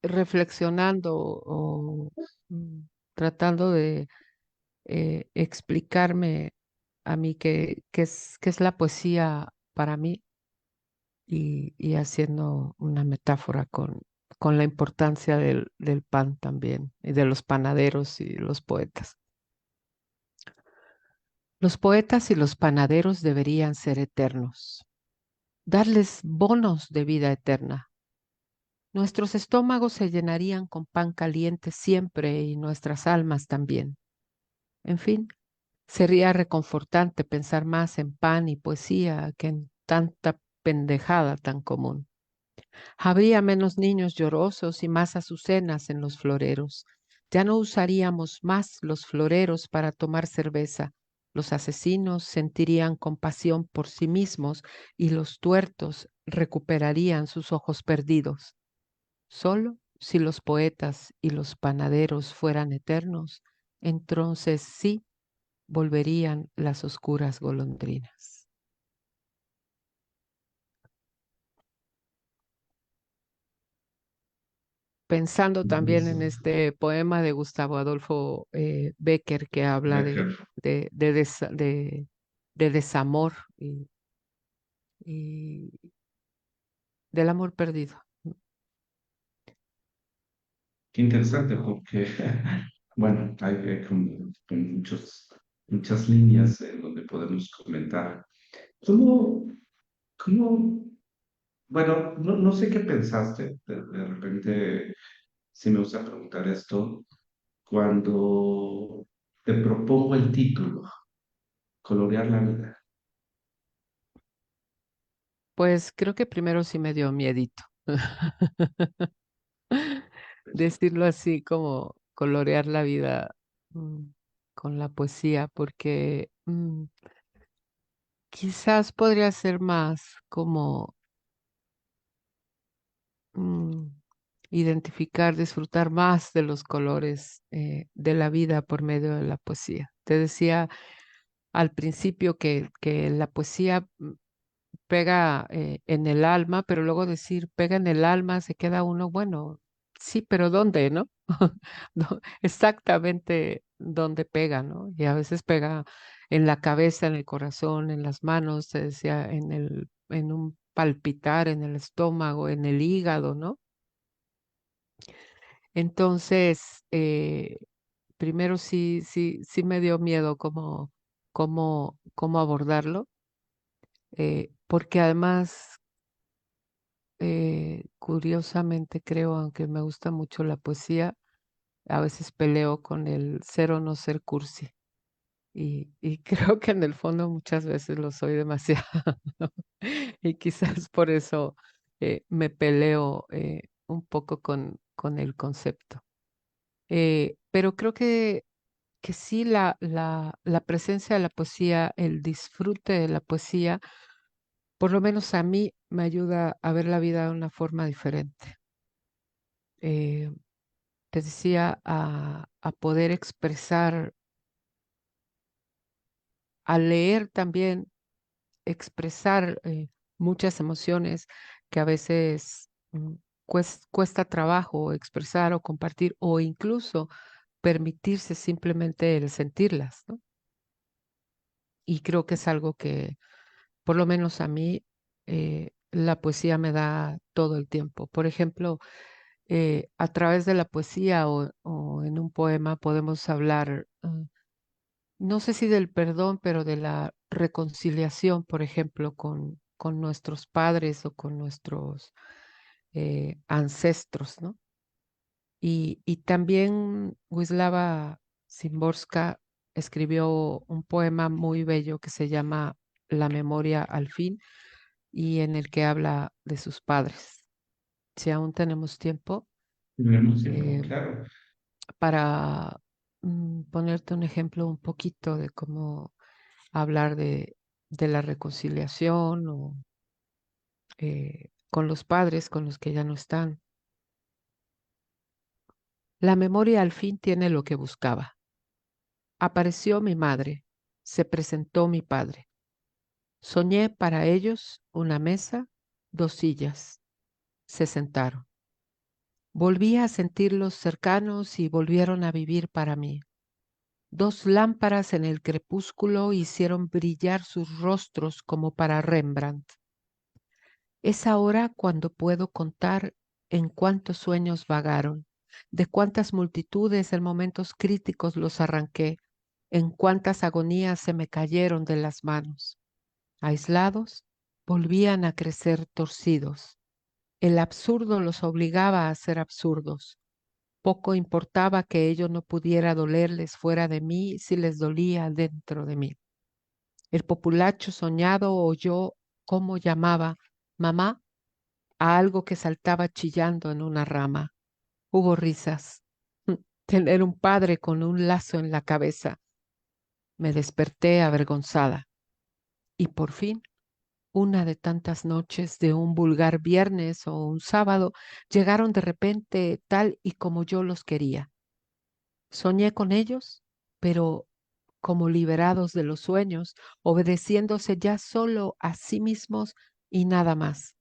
[SPEAKER 2] reflexionando o mm, tratando de explicarme a mí qué es la poesía para mí y haciendo una metáfora con la importancia del pan también y de los panaderos y los poetas. Los poetas y los panaderos deberían ser eternos, darles bonos de vida eterna. Nuestros estómagos se llenarían con pan caliente siempre y nuestras almas también. En fin, sería reconfortante pensar más en pan y poesía que en tanta pendejada tan común. Habría menos niños llorosos y más azucenas en los floreros. Ya no usaríamos más los floreros para tomar cerveza. Los asesinos sentirían compasión por sí mismos y los tuertos recuperarían sus ojos perdidos. Solo si los poetas y los panaderos fueran eternos, entonces sí volverían las oscuras golondrinas. Pensando también en este poema de Gustavo Adolfo Bécquer que habla
[SPEAKER 1] Becker.
[SPEAKER 2] de, de des- de desamor y del amor perdido.
[SPEAKER 1] Qué interesante porque, bueno, hay como muchas líneas en donde podemos comentar. ¿Cómo, cómo, bueno, no sé qué pensaste, de repente sí me gusta preguntar esto. cuando te propongo el título, colorear la vida?
[SPEAKER 2] Pues creo que primero sí me dio miedito. Decirlo así como colorear la vida mm, con la poesía, porque quizás podría ser más como mm, identificar, disfrutar más de los colores de la vida por medio de la poesía. Te decía al principio que la poesía pega en el alma, pero luego decir pega en el alma, se queda uno, bueno, sí, pero ¿dónde, no? Exactamente dónde pega, ¿no? Y a veces pega en la cabeza, en el corazón, en las manos, te decía, en un palpitar, en el estómago, en el hígado, ¿no? Entonces, primero sí me dio miedo cómo abordarlo, porque además curiosamente creo, aunque me gusta mucho la poesía, a veces peleo con el ser o no ser cursi. Y creo que en el fondo muchas veces lo soy demasiado. Y quizás por eso me peleo un poco con el concepto. Pero creo que sí la presencia de la poesía, el disfrute de la poesía, por lo menos a mí me ayuda a ver la vida de una forma diferente. Eh, Te decía, a poder expresar, a leer también, expresar muchas emociones que a veces cuesta trabajo expresar o compartir o incluso permitirse simplemente el sentirlas, ¿no? Y creo que es algo que, por lo menos a mí, la poesía me da todo el tiempo. Por ejemplo, a través de la poesía o en un poema podemos hablar no sé si del perdón, pero de la reconciliación, por ejemplo, con nuestros padres o con nuestros ancestros, ¿no? Y también Wisława Szymborska escribió un poema muy bello que se llama La memoria al fin y en el que habla de sus padres. Si aún tenemos tiempo,
[SPEAKER 1] Tenemos tiempo,
[SPEAKER 2] eh,
[SPEAKER 1] claro.
[SPEAKER 2] para ponerte un ejemplo un poquito de cómo hablar de la reconciliación o con los padres, con los que ya no están. La memoria al fin tiene lo que buscaba. Apareció mi madre, se presentó mi padre. Soñé para ellos una mesa, dos sillas. Se sentaron. Volví a sentirlos cercanos y volvieron a vivir para mí. Dos lámparas en el crepúsculo hicieron brillar sus rostros como para Rembrandt. Es ahora cuando puedo contar en cuántos sueños vagaron, de cuántas multitudes en momentos críticos los arranqué, en cuántas agonías se me cayeron de las manos. Aislados, volvían a crecer torcidos. El absurdo los obligaba a ser absurdos. Poco importaba que ello no pudiera dolerles fuera de mí si les dolía dentro de mí. El populacho soñado oyó cómo llamaba mamá a algo que saltaba chillando en una rama. Hubo risas. Tener un padre con un lazo en la cabeza. Me desperté avergonzada. Y por fin, una de tantas noches de un vulgar viernes o un sábado, llegaron de repente tal y como yo los quería. Soñé con ellos, pero como liberados de los sueños, obedeciéndose ya solo a sí mismos y nada más.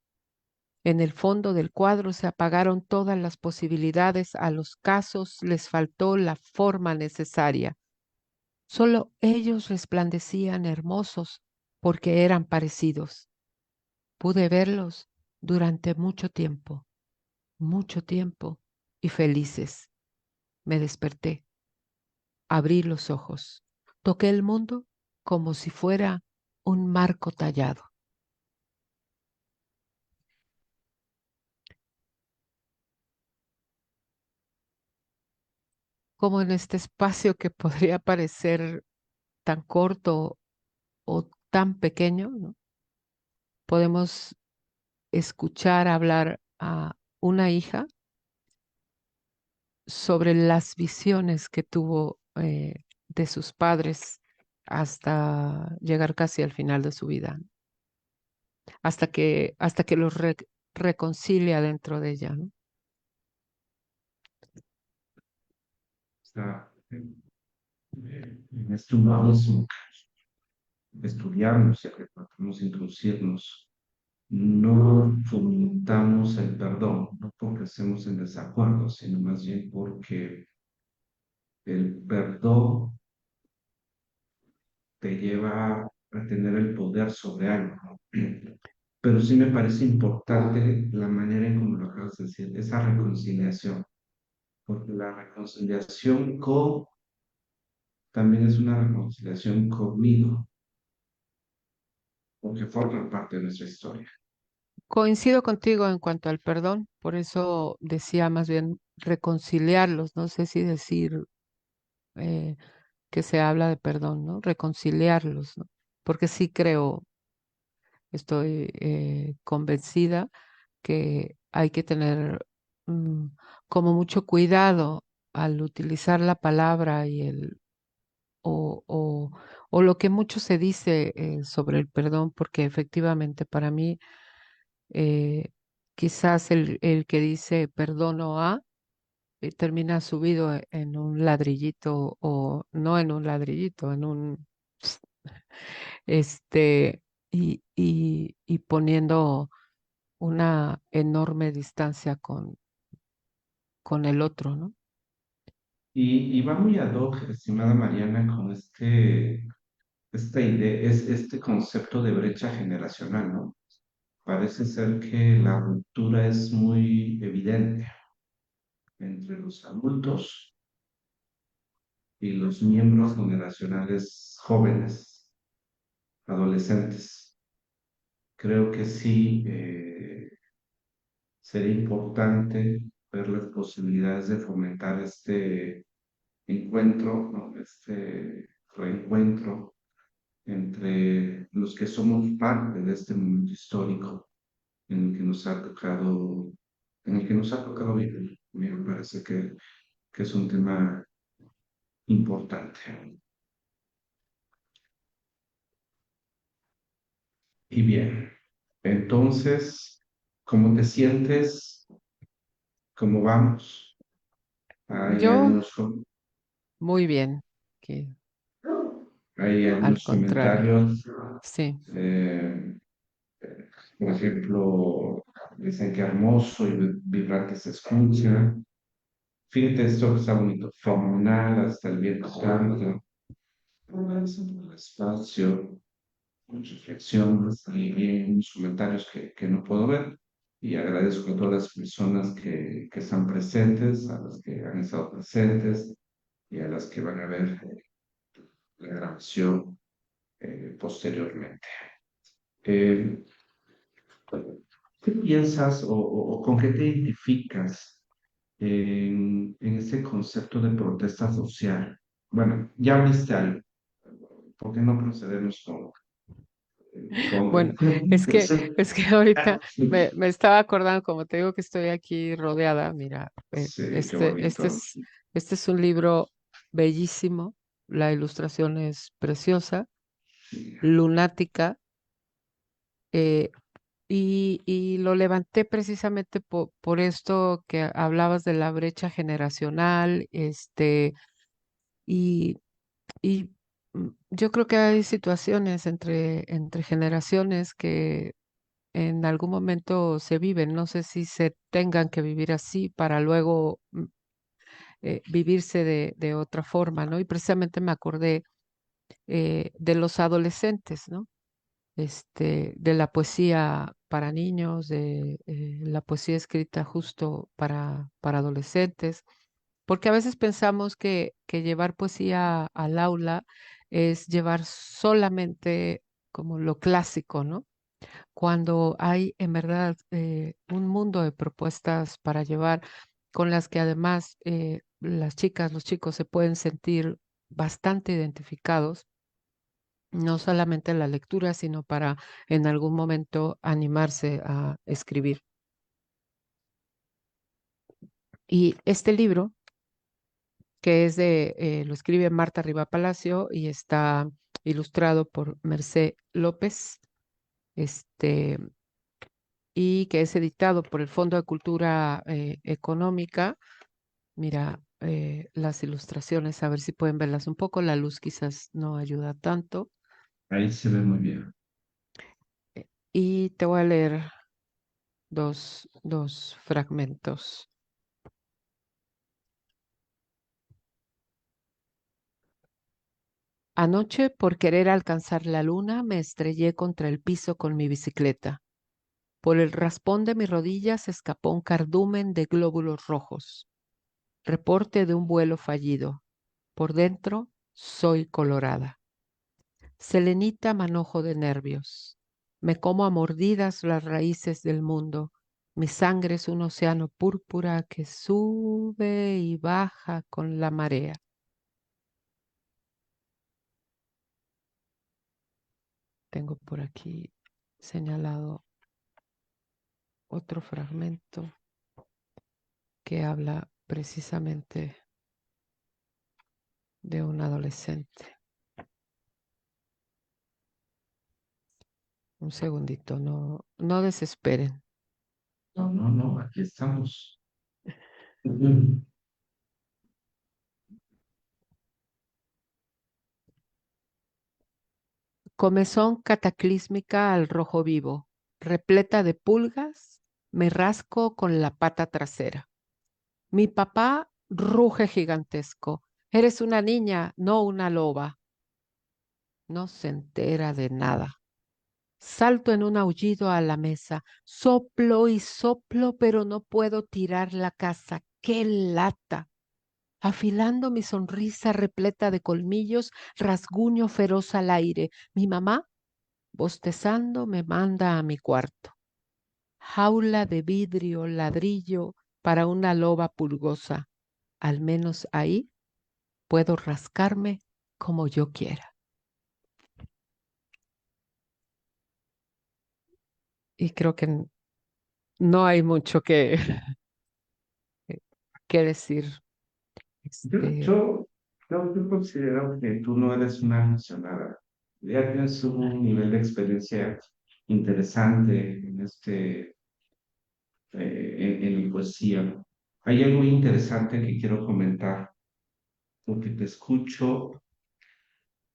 [SPEAKER 2] En el fondo del cuadro se apagaron todas las posibilidades, a los casos les faltó la forma necesaria. Solo ellos resplandecían hermosos porque eran parecidos. Pude verlos durante mucho tiempo y felices. Me desperté, abrí los ojos, toqué el mundo como si fuera un marco tallado. como en este espacio que podría parecer tan corto o tan pequeño, ¿no? Podemos escuchar hablar a una hija sobre las visiones que tuvo de sus padres hasta llegar casi al final de su vida, ¿no? Hasta que los reconcilia dentro de ella, ¿no?
[SPEAKER 1] Está en este humanismo, estudiarnos y que tratamos de introducirnos. No fomentamos el perdón, no porque estemos en desacuerdo, sino más bien porque el perdón te lleva a tener el poder sobre algo, ¿no? Pero sí me parece importante la manera en cómo lo acabas de decir, esa reconciliación, porque la reconciliación con también es una reconciliación conmigo, porque forma parte de nuestra historia.
[SPEAKER 2] Coincido contigo en cuanto al perdón, por eso decía más bien reconciliarlos, no sé si decir eh, que se habla de perdón, ¿no? Reconciliarlos, ¿no? Porque sí creo, estoy convencida que hay que tener mm, como mucho cuidado al utilizar la palabra y o, o, o lo que mucho se dice sobre el perdón, porque efectivamente para mí eh, quizás el que dice perdono a termina subido en un ladrillito o no en un ladrillito, en un este y poniendo una enorme distancia con el otro, ¿no?
[SPEAKER 1] Y va muy ad hoc, estimada Mariana, con esta idea, este concepto de brecha generacional, ¿no? Parece ser que la ruptura es muy evidente entre los adultos y los miembros generacionales jóvenes, adolescentes. Creo que sí sería importante ver las posibilidades de fomentar este encuentro, ¿no? Este reencuentro entre los que somos parte de este momento histórico en el que nos ha tocado, en el que nos ha tocado vivir. Me parece que es un tema importante. Y bien, entonces, ¿cómo te sientes? ¿Cómo vamos? Hay
[SPEAKER 2] Yo
[SPEAKER 1] algunos,
[SPEAKER 2] muy bien, que
[SPEAKER 1] hay
[SPEAKER 2] al
[SPEAKER 1] algunos
[SPEAKER 2] contrario,
[SPEAKER 1] comentarios.
[SPEAKER 2] sí.
[SPEAKER 1] eh, por ejemplo, dicen que hermoso y vibrante se escucha. Fíjate esto que está bonito. Fenomenal, hasta el viento canta. Avanzando el espacio, con reflexiones y unos comentarios que no puedo ver. Y agradezco a todas las personas que están presentes, a las que han estado presentes y a las que van a ver la grabación posteriormente. Eh, ¿Qué piensas o con qué te identificas en ese concepto de protesta social? Bueno, ya viste algo. ¿Por qué no procedemos
[SPEAKER 2] Bueno,
[SPEAKER 1] con...
[SPEAKER 2] es que ahorita me estaba acordando, como te digo que estoy aquí rodeada, mira,
[SPEAKER 1] Sí, qué bonito.
[SPEAKER 2] este es un libro bellísimo, la ilustración es preciosa, lunática, eh, y lo levanté precisamente por esto que hablabas de la brecha generacional, y, y yo creo que hay situaciones entre generaciones que en algún momento se viven. No sé si se tengan que vivir así para luego vivirse de otra forma, ¿no? Y precisamente me acordé de los adolescentes, ¿no? De la poesía para niños, de la poesía escrita justo para adolescentes, porque a veces pensamos que llevar poesía al aula es llevar solamente como lo clásico, ¿no? Cuando hay en verdad un mundo de propuestas para llevar, con las que además las chicas, los chicos se pueden sentir bastante identificados, no solamente en la lectura, sino para en algún momento animarse a escribir. Y este libro, que es lo escribe Marta Riva Palacio y está ilustrado por Mercé López, este, y que es editado por el Fondo de Cultura Económica. Mira, las ilustraciones, a ver si pueden verlas un poco. La luz quizás no ayuda tanto.
[SPEAKER 1] Ahí se ve muy bien.
[SPEAKER 2] Y te voy a leer dos fragmentos. Anoche, por querer alcanzar la luna, me estrellé contra el piso con mi bicicleta. Por el raspón de mi rodilla se escapó un cardumen de glóbulos rojos. Reporte de un vuelo fallido. Por dentro, soy colorada. Selenita manojo de nervios. Me como a mordidas las raíces del mundo. Mi sangre es un océano púrpura que sube y baja con la marea. Tengo por aquí señalado otro fragmento que habla precisamente de un adolescente. Un segundito, no desesperen.
[SPEAKER 1] No, no, no, aquí estamos. Ujú.
[SPEAKER 2] Comezón cataclísmica al rojo vivo, repleta de pulgas, me rasco con la pata trasera. Mi papá ruge gigantesco. Eres una niña, no una loba. No se entera de nada. Salto en un aullido a la mesa. Soplo y soplo, pero no puedo tirar la casa. ¡Qué lata! Afilando mi sonrisa repleta de colmillos, rasguño feroz al aire. Mi mamá, bostezando, me manda a mi cuarto. Jaula de vidrio, ladrillo para una loba pulgosa. Al menos ahí puedo rascarme como yo quiera. Y creo que no hay mucho que decir.
[SPEAKER 1] Yo,
[SPEAKER 2] Este,
[SPEAKER 1] yo, yo considero que tú no eres una aficionada. Ya tienes un nivel de experiencia interesante en en la poesía. Hay algo interesante que quiero comentar, porque te escucho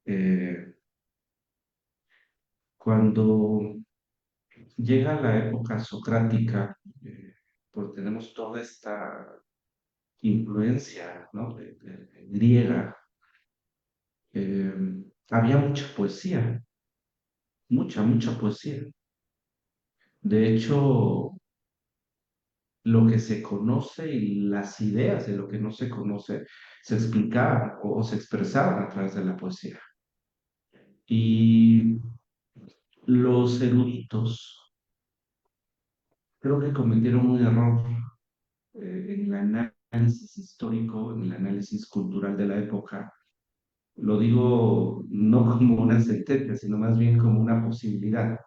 [SPEAKER 1] eh, cuando llega la época socrática, pues tenemos toda esta influencia, ¿no? de griega. eh, Había mucha poesía, mucha poesía. De hecho, lo que se conoce y las ideas de lo que no se conoce se explicaban o se expresaban a través de la poesía. Y los eruditos creo que cometieron un error en el análisis histórico, en el análisis cultural de la época. Lo digo no como una sentencia, sino más bien como una posibilidad.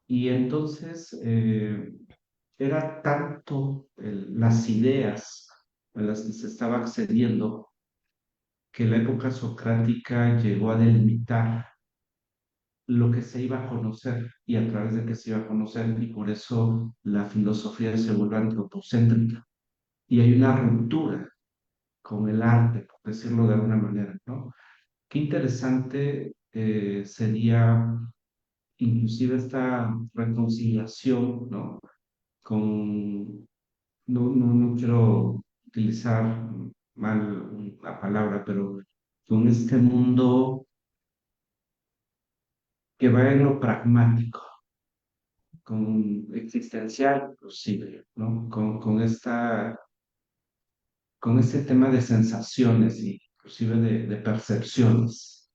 [SPEAKER 1] Y entonces era tanto las ideas a las que se estaba accediendo que la época socrática llegó a delimitar lo que se iba a conocer y a través de qué se iba a conocer, y por eso la filosofía se vuelve antropocéntrica. Y hay una ruptura con el arte, por decirlo de alguna manera, ¿no? Qué interesante sería inclusive esta reconciliación, ¿no? Con, no quiero utilizar mal la palabra, pero con este mundo que va en lo pragmático, con existencial inclusive, ¿no? Con este tema de sensaciones y inclusive de percepciones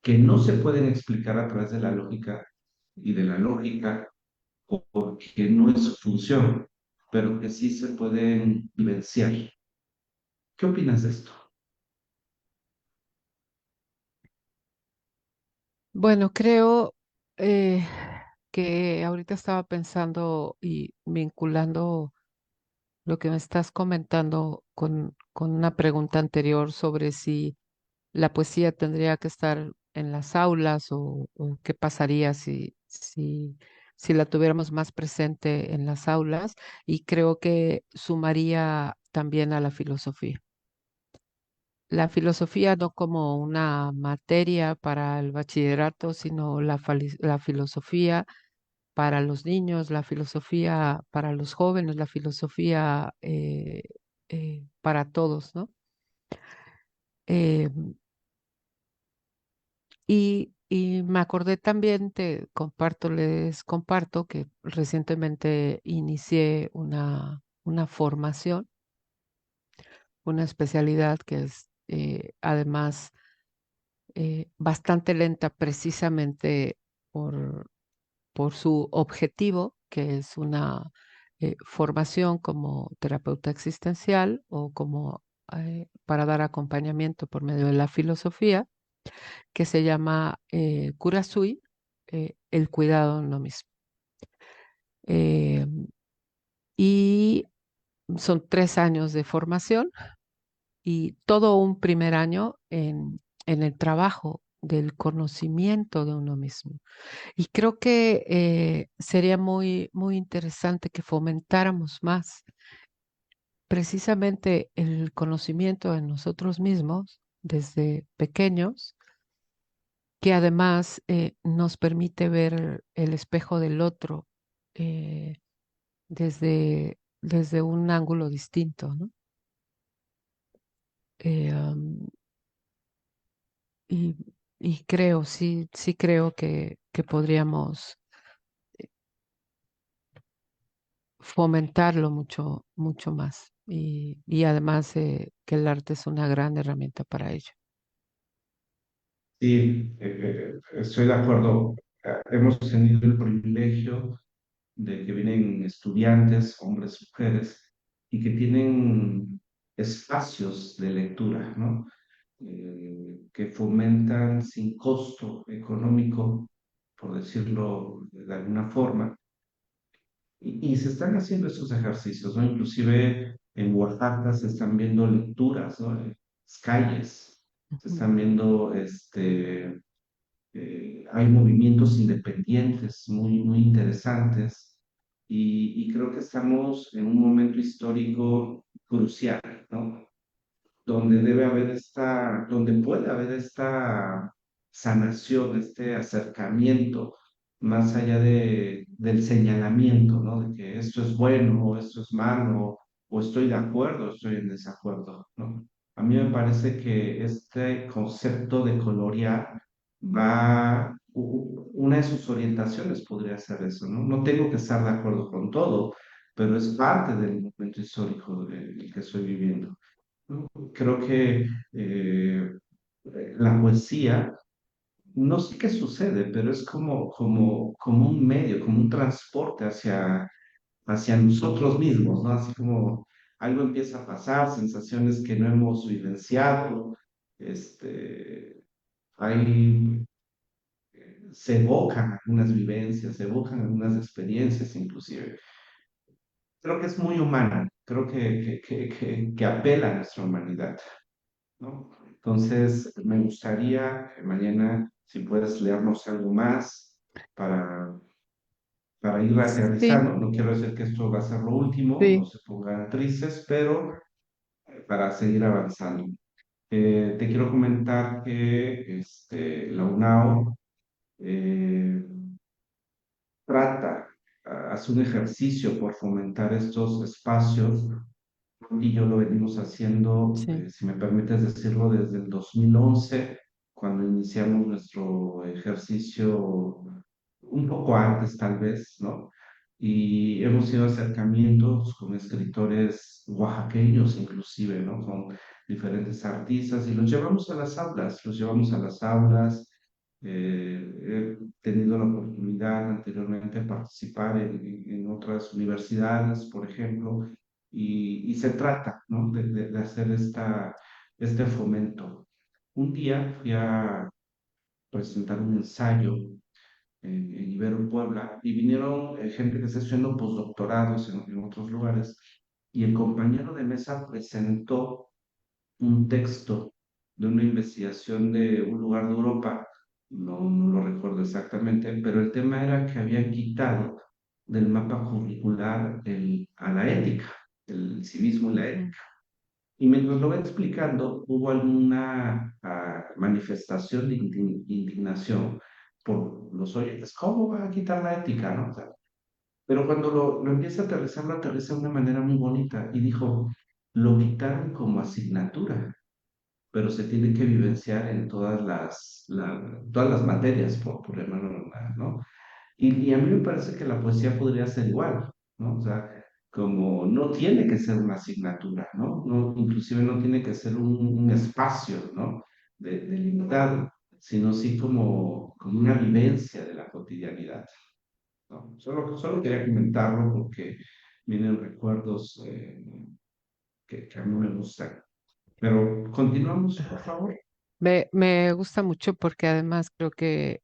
[SPEAKER 1] que no se pueden explicar a través de la lógica y de la lógica porque no es su función, pero que sí se pueden vivenciar. ¿Qué opinas de esto?
[SPEAKER 2] Bueno, creo eh, que ahorita estaba pensando y vinculando lo que me estás comentando con una pregunta anterior sobre si la poesía tendría que estar en las aulas o qué pasaría si la tuviéramos más presente en las aulas. Y creo que sumaría también a la filosofía. La filosofía no como una materia para el bachillerato, sino la filosofía para los niños, la filosofía para los jóvenes, la filosofía para todos, ¿no? Eh, y me acordé también, les comparto que recientemente inicié una formación, una especialidad que es además bastante lenta precisamente por, por su objetivo, que es una formación como terapeuta existencial o como para dar acompañamiento por medio de la filosofía, que se llama Kurasui, el cuidado de uno mismo. Eh, y son 3 años de formación y todo un primer año en el trabajo del conocimiento de uno mismo. Y creo que sería muy, muy interesante que fomentáramos más precisamente el conocimiento de nosotros mismos desde pequeños, que además nos permite ver el espejo del otro desde un ángulo distinto, ¿no? Am, y, y creo, sí, sí creo que podríamos fomentarlo mucho, mucho más. Y además que el arte es una gran herramienta para ello.
[SPEAKER 1] Sí, estoy de acuerdo. Hemos tenido el privilegio de que vienen estudiantes, hombres, mujeres, y que tienen espacios de lectura, ¿no? Que fomentan sin costo económico, por decirlo de alguna forma, y se están haciendo estos ejercicios, ¿no? Inclusive en Oaxaca se están viendo lecturas, ¿no? En las calles, se
[SPEAKER 2] Ujú.
[SPEAKER 1] están viendo, hay movimientos independientes muy, muy interesantes y creo que estamos en un momento histórico crucial, ¿no? Donde debe haber donde puede haber esta sanación, este acercamiento, más allá del señalamiento, ¿no? De que esto es bueno o esto es malo, o estoy de acuerdo o estoy en desacuerdo, ¿no? A mí me parece que este concepto de colorear una de sus orientaciones podría ser eso, ¿no? No tengo que estar de acuerdo con todo, pero es parte del momento histórico del que estoy viviendo. Creo que la poesía, no sé qué sucede, pero es como un medio, como un transporte hacia nosotros mismos, ¿no? Así como algo empieza a pasar, sensaciones que no hemos vivenciado, este, hay, se evocan algunas vivencias, se evocan algunas experiencias inclusive. Creo que es muy humana, creo que apela a nuestra humanidad. ¿No? Entonces, me gustaría, Mariana, si puedes leernos algo más para, para ir
[SPEAKER 2] Sí,
[SPEAKER 1] aterrizando. No quiero decir que esto va a ser lo último, no
[SPEAKER 2] sí,
[SPEAKER 1] se pongan tristes, pero para seguir avanzando. Te quiero comentar que la UNAO eh, trata, hace un ejercicio por fomentar estos espacios y yo lo venimos haciendo,
[SPEAKER 2] sí,
[SPEAKER 1] si me permites decirlo, desde el 2011, cuando iniciamos nuestro ejercicio, un poco antes tal vez, ¿no? Y hemos tenido acercamientos con escritores oaxaqueños inclusive, ¿no? Con diferentes artistas y los llevamos a las aulas, los llevamos a las aulas. He tenido la oportunidad anteriormente de participar en otras universidades, por ejemplo, y se trata, ¿no? De hacer este fomento. Un día fui a presentar un ensayo en Ibero Puebla y vinieron gente que está estudiando postdoctorados en otros lugares y el compañero de mesa presentó un texto de una investigación de un lugar de Europa, no lo recuerdo exactamente, pero el tema era que habían quitado del mapa curricular a la ética, el civismo y la
[SPEAKER 2] Ujú.
[SPEAKER 1] ética. Y mientras lo va explicando, hubo alguna manifestación de indignación por los oyentes. ¿Cómo va a quitar la ética, no? O sea, pero cuando lo empieza a aterrizar, lo aterriza de una manera muy bonita y dijo, lo quitaron como asignatura, pero se tiene que vivenciar en todas las materias, por llamarlo normal, ¿no? Y a mí me parece que la poesía podría ser igual, ¿no? O sea, como no tiene que ser una asignatura, ¿no? Inclusive no tiene que ser un espacio, ¿no? Delimitado, sino sí como una vivencia de la cotidianidad, ¿no? Solo quería comentarlo porque vienen recuerdos que a mí me gustan. Pero continuamos, por favor.
[SPEAKER 2] Me gusta mucho porque además creo que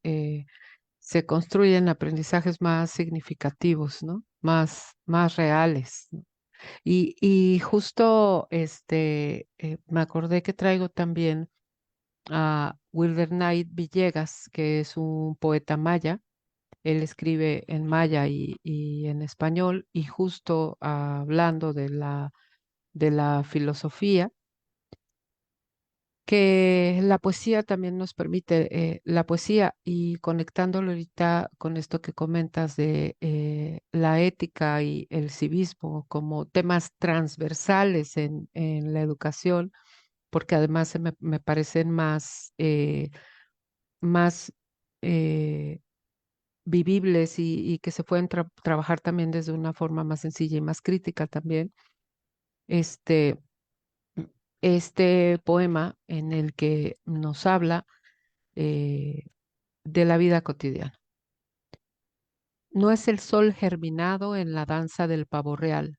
[SPEAKER 2] se construyen aprendizajes más significativos, ¿no? Más reales, ¿no? Y justo me acordé que traigo también a Wilder Knight Villegas, que es un poeta maya. Él escribe en maya y en español, y justo hablando de la filosofía, que la poesía también nos permite, la poesía y conectándolo ahorita con esto que comentas de la ética y el civismo como temas transversales en la educación, porque además me parecen más eh, vivibles y que se pueden trabajar también desde una forma más sencilla y más crítica también. Este, este poema en el que nos habla eh, de la vida cotidiana. No es el sol germinado en la danza del pavo real,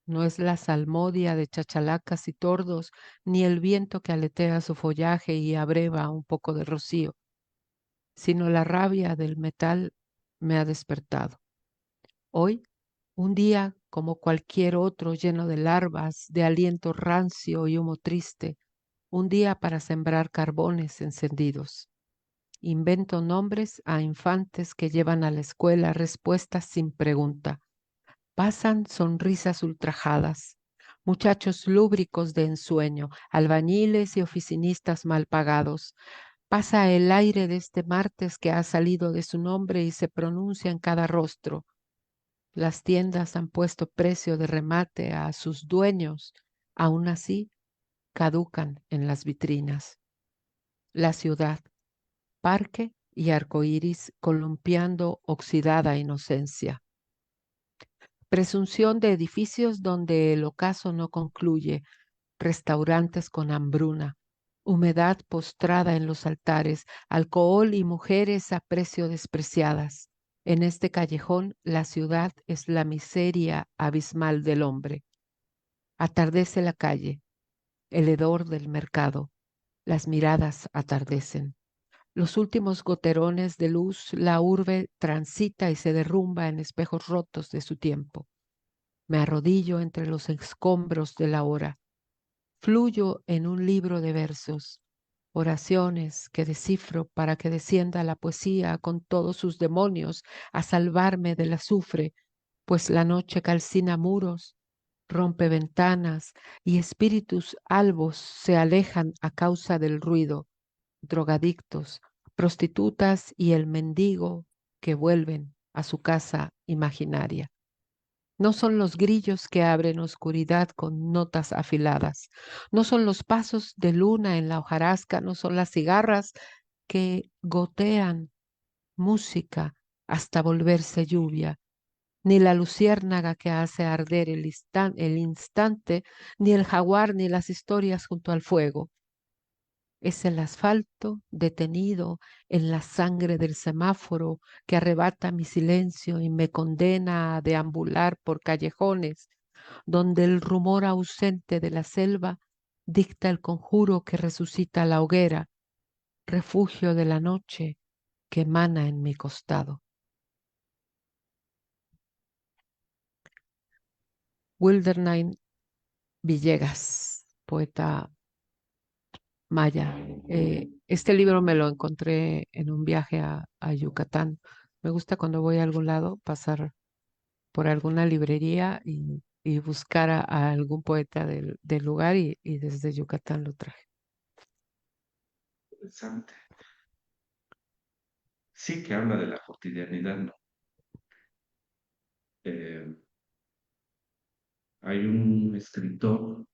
[SPEAKER 2] no es la salmodia de chachalacas y tordos, ni el viento que aletea su follaje y abreva un poco de rocío, sino la rabia del metal me ha despertado. Hoy, un día como cualquier otro lleno de larvas, de aliento rancio y humo triste, un día para sembrar carbones encendidos. Invento nombres a infantes que llevan a la escuela respuestas sin pregunta. Pasan sonrisas ultrajadas, muchachos lúbricos de ensueño, albañiles y oficinistas mal pagados. Pasa el aire de este martes que ha salido de su nombre y se pronuncia en cada rostro. Las tiendas han puesto precio de remate a sus dueños, aún así caducan en las vitrinas. La ciudad, parque y arcoíris columpiando oxidada inocencia. Presunción de edificios donde el ocaso no concluye, restaurantes con hambruna, humedad postrada en los altares, alcohol y mujeres a precio despreciadas. En este callejón la ciudad es la miseria abismal del hombre. Atardece la calle, el hedor del mercado, las miradas atardecen. Los últimos goterones de luz, la urbe transita y se derrumba en espejos rotos de su tiempo. Me arrodillo entre los escombros de la hora. Fluyo en un libro de versos, oraciones que descifro para que descienda la poesía con todos sus demonios a salvarme del azufre, pues la noche calcina muros, rompe ventanas y espíritus albos se alejan a causa del ruido, drogadictos, prostitutas y el mendigo que vuelven a su casa imaginaria. No son los grillos que abren oscuridad con notas afiladas, no son los pasos de luna en la hojarasca, no son las cigarras que gotean música hasta volverse lluvia, ni la luciérnaga que hace arder el instante, ni el jaguar, ni las historias junto al fuego. Es el asfalto detenido en la sangre del semáforo que arrebata mi silencio y me condena a deambular por callejones, donde el rumor ausente de la selva dicta el conjuro que resucita la hoguera, refugio de la noche que emana en mi costado. Wildernine Villegas, poeta maya. Este libro me lo encontré en un viaje a Yucatán. Me gusta cuando voy a algún lado pasar por alguna librería y buscar a algún poeta del lugar y desde Yucatán lo traje.
[SPEAKER 1] Interesante. Sí que habla de la cotidianidad, ¿no? Eh, Hay un escritor,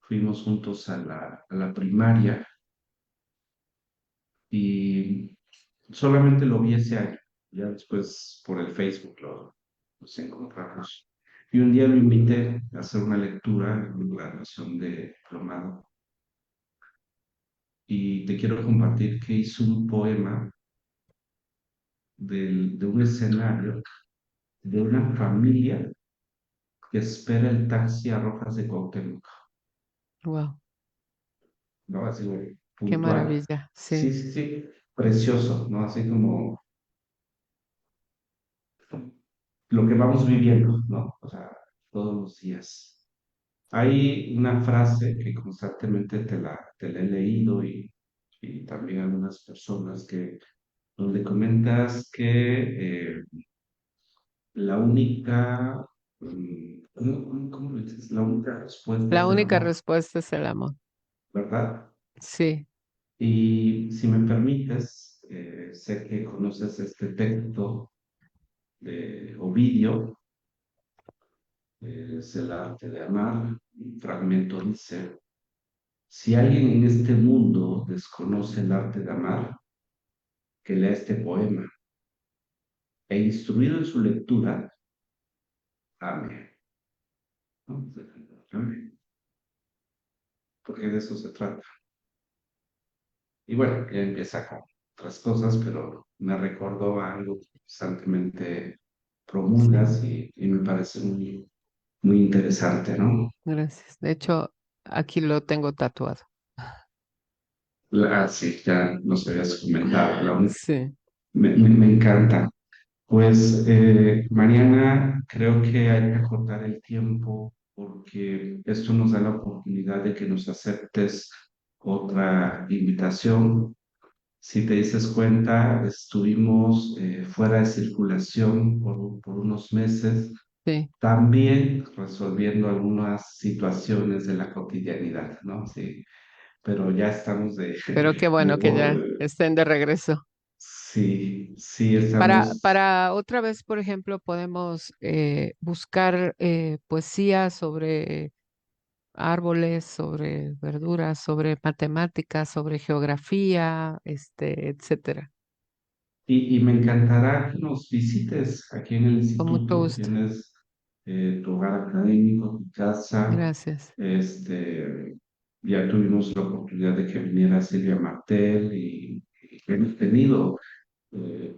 [SPEAKER 1] fuimos juntos a la primaria y solamente lo vi ese año. Ya después por el Facebook nos encontramos. Y un día lo invité a hacer una lectura en mi graduación de diplomado. Y te quiero compartir que hizo un poema de un escenario de una familia que espera el taxi a Rojas de Cuauhtémoc,
[SPEAKER 2] Wow,
[SPEAKER 1] ¿no? Así,
[SPEAKER 2] qué
[SPEAKER 1] puntual.
[SPEAKER 2] maravilla.
[SPEAKER 1] Sí,
[SPEAKER 2] Sí,
[SPEAKER 1] sí, sí, precioso, ¿no? Así como lo que vamos viviendo, ¿no? O sea, todos los días. Hay una frase que constantemente te la he leído y también algunas personas donde comentas que la única, ¿cómo lo dices? La única respuesta
[SPEAKER 2] la
[SPEAKER 1] es el
[SPEAKER 2] única
[SPEAKER 1] amor,
[SPEAKER 2] respuesta es el amor.
[SPEAKER 1] ¿verdad?
[SPEAKER 2] Sí,
[SPEAKER 1] Y si me permites, sé que conoces este texto de Ovidio, es el arte de amar. Un fragmento dice, si alguien en este mundo desconoce el arte de amar, que lea este poema e instruido en su lectura, ame. ¿No? Ame, porque de eso se trata. Y bueno, ya empieza con otras cosas, pero me recordó a algo que constantemente
[SPEAKER 2] sí,
[SPEAKER 1] promulgas y me parece muy interesante, ¿no?
[SPEAKER 2] gracias. De hecho, aquí lo tengo tatuado.
[SPEAKER 1] Sí, ya nos habías comentado,
[SPEAKER 2] Sí,
[SPEAKER 1] me encanta. Pues, Mariana, creo que hay que acortar el tiempo porque esto nos da la oportunidad de que nos aceptes otra invitación. Si te dices cuenta, estuvimos fuera de circulación por unos meses,
[SPEAKER 2] sí.
[SPEAKER 1] también resolviendo algunas situaciones de la cotidianidad, ¿no? Sí, pero ya estamos
[SPEAKER 2] Pero qué
[SPEAKER 1] de
[SPEAKER 2] bueno que ya estén de regreso.
[SPEAKER 1] sí, sí estamos,
[SPEAKER 2] Para otra vez, por ejemplo, podemos buscar poesía sobre árboles, sobre verduras, sobre matemáticas, sobre geografía, etcétera.
[SPEAKER 1] y me encantará que nos visites aquí en el
[SPEAKER 2] Con mucho
[SPEAKER 1] instituto.
[SPEAKER 2] gusto.
[SPEAKER 1] Tienes tu hogar académico, tu casa.
[SPEAKER 2] Gracias.
[SPEAKER 1] Este, ya tuvimos la oportunidad de que viniera Silvia Martel y hemos tenido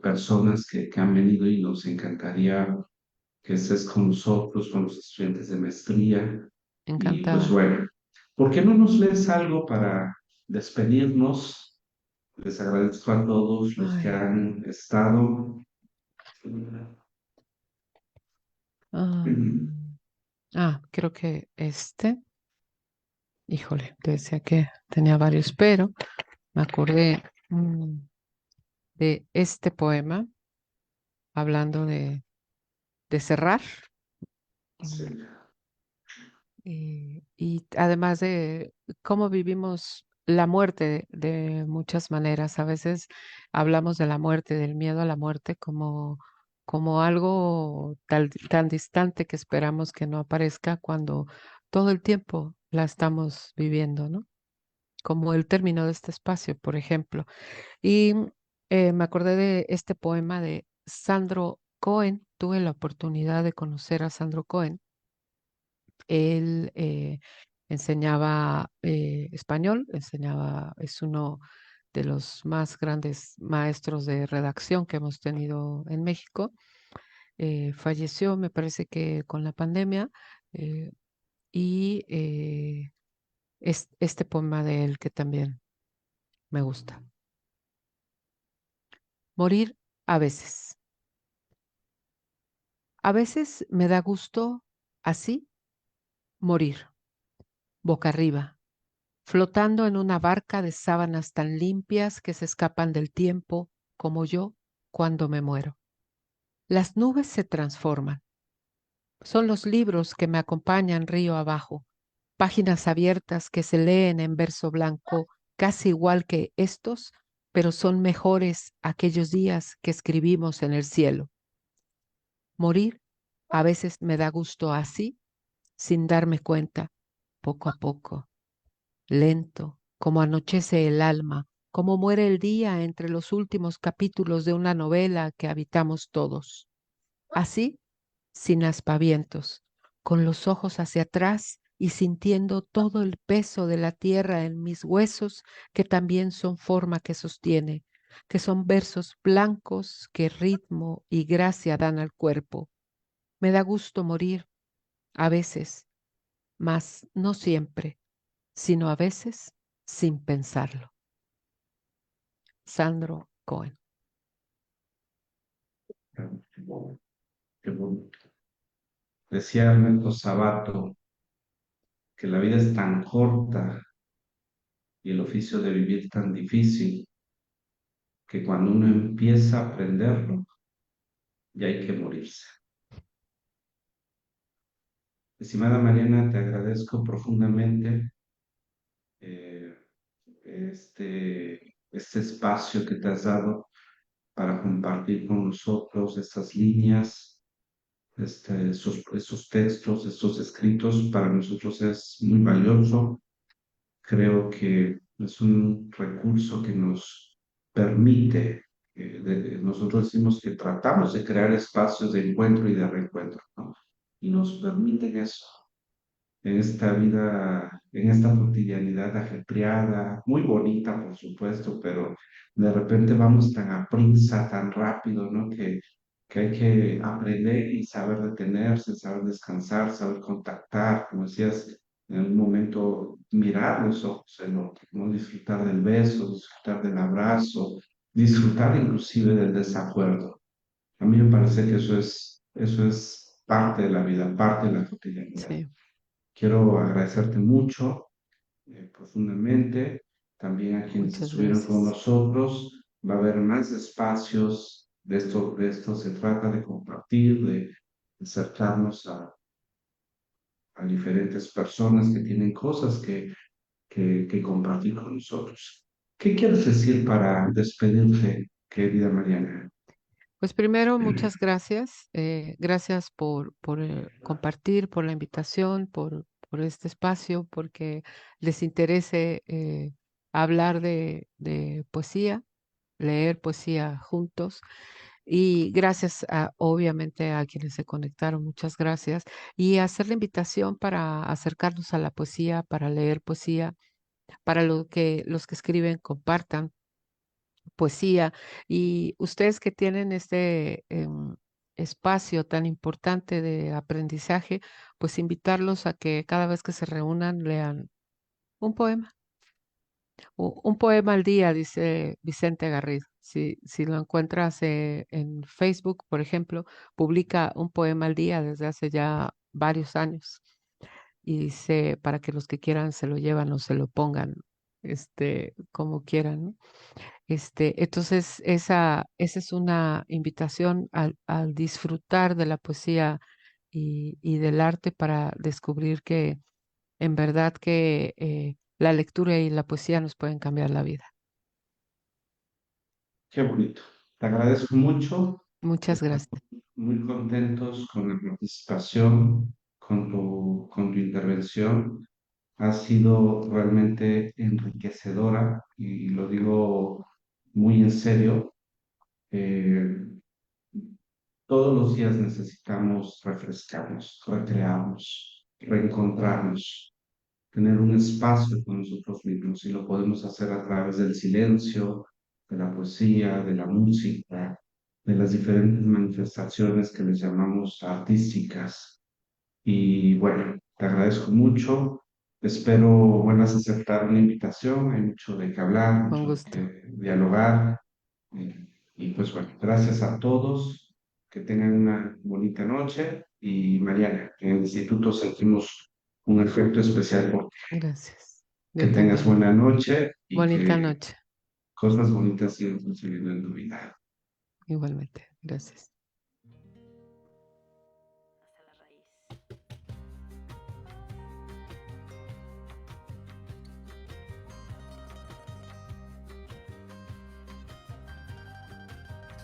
[SPEAKER 1] personas que han venido y nos encantaría que estés con nosotros, con los estudiantes de maestría. Y pues
[SPEAKER 2] Encantada.
[SPEAKER 1] bueno, ¿por qué no nos lees algo para despedirnos? Les agradezco a todos los que
[SPEAKER 2] Ay.
[SPEAKER 1] han estado.
[SPEAKER 2] am, creo que híjole, te decía que tenía varios, pero me acordé de este poema hablando de cerrar.
[SPEAKER 1] Sí,
[SPEAKER 2] Y además de cómo vivimos la muerte de muchas maneras. A veces hablamos de la muerte, del miedo a la muerte como algo tan distante que esperamos que no aparezca cuando todo el tiempo la estamos viviendo, ¿no? Como el término de este espacio, por ejemplo. Y me acordé de este poema de Sandro Cohen. Tuve la oportunidad de conocer a Sandro Cohen. Él enseñaba español, es uno de los más grandes maestros de redacción que hemos tenido en México. falleció, me parece que con la pandemia, eh, y este poema de él que también me gusta. Morir a veces. A veces me da gusto así morir, boca arriba, flotando en una barca de sábanas tan limpias que se escapan del tiempo como yo cuando me muero. Las nubes se transforman. Son los libros que me acompañan río abajo, páginas abiertas que se leen en verso blanco, casi igual que estos, pero son mejores aquellos días que escribimos en el cielo. Morir a veces me da gusto así, sin darme cuenta, poco a poco, lento, como anochece el alma, como muere el día entre los últimos capítulos de una novela que habitamos todos. Así, sin aspavientos, con los ojos hacia atrás y sintiendo todo el peso de la tierra en mis huesos, que también son forma que sostiene, que son versos blancos que ritmo y gracia dan al cuerpo. Me da gusto morir, a veces, mas no siempre, sino a veces sin pensarlo. Sandro Cohen.
[SPEAKER 1] Qué bonito. Decía Ernesto Sabato que la vida es tan corta y el oficio de vivir tan difícil que cuando uno empieza a aprenderlo, ya hay que morirse. Estimada Mariana, te agradezco profundamente eh, este espacio que te has dado para compartir con nosotros estas líneas, esos textos, estos escritos. Para nosotros es muy valioso. Creo que es un recurso que nos permite, nosotros decimos que tratamos de crear espacios de encuentro y de reencuentro, ¿no? Y nos permiten eso en esta vida, en esta cotidianidad ajetreada, muy bonita, por supuesto, pero de repente vamos tan a prisa, tan rápido, ¿no? Que hay que aprender y saber detenerse, saber descansar, saber contactar, como decías, en algún momento mirar los ojos del otro, ¿no? Disfrutar del beso, disfrutar del abrazo, disfrutar inclusive del desacuerdo. A mí me parece que eso es parte de la vida, parte de la cotidianidad.
[SPEAKER 2] Sí,
[SPEAKER 1] Quiero agradecerte mucho, profundamente, también a quienes
[SPEAKER 2] muchas
[SPEAKER 1] estuvieron con
[SPEAKER 2] gracias.
[SPEAKER 1] nosotros. Va a haber más espacios de esto se trata de compartir, de acercarnos a diferentes personas que tienen cosas que compartir con nosotros. ¿Qué quieres decir para despedirte, querida Mariana?
[SPEAKER 2] Pues primero, muchas gracias. Gracias por compartir, por la invitación, por este espacio, porque les interese hablar de poesía, leer poesía juntos. Y gracias obviamente a quienes se conectaron, muchas gracias. Y hacer la invitación para acercarnos a la poesía, para leer poesía, para los que escriben compartan poesía. Y ustedes que tienen este espacio tan importante de aprendizaje, pues invitarlos a que cada vez que se reúnan lean un poema. Un poema al día, dice Vicente Garrido. Si lo encuentras en Facebook, por ejemplo, publica un poema al día desde hace ya varios años. Y dice, para que los que quieran se lo llevan o se lo pongan, como quieran, ¿no? Entonces, esa es una invitación al disfrutar de la poesía y del arte para descubrir que en verdad que la lectura y la poesía nos pueden cambiar la vida.
[SPEAKER 1] Qué bonito. Te agradezco mucho.
[SPEAKER 2] Muchas
[SPEAKER 1] Estamos
[SPEAKER 2] gracias.
[SPEAKER 1] muy contentos con la participación, con tu intervención. Ha sido realmente enriquecedora y lo digo muy en serio. Eh, Todos los días necesitamos refrescarnos, recrearnos, reencontrarnos, tener un espacio con nosotros mismos y lo podemos hacer a través del silencio, de la poesía, de la música. de las diferentes manifestaciones que les llamamos artísticas. Y bueno, te agradezco mucho. Espero vuelvas a aceptar una invitación. Hay mucho de qué hablar,
[SPEAKER 2] Con
[SPEAKER 1] mucho de
[SPEAKER 2] gusto.
[SPEAKER 1] qué dialogar. Y pues bueno, gracias a todos. Que tengan una bonita noche. Y Mariana, en el instituto sentimos un efecto especial por ti.
[SPEAKER 2] Gracias.
[SPEAKER 1] Que
[SPEAKER 2] Yo
[SPEAKER 1] tengas
[SPEAKER 2] también.
[SPEAKER 1] buena noche y
[SPEAKER 2] Bonita
[SPEAKER 1] que
[SPEAKER 2] noche.
[SPEAKER 1] cosas bonitas sigan sucediendo en tu vida.
[SPEAKER 2] Igualmente. Gracias.
[SPEAKER 3] Hasta la raíz.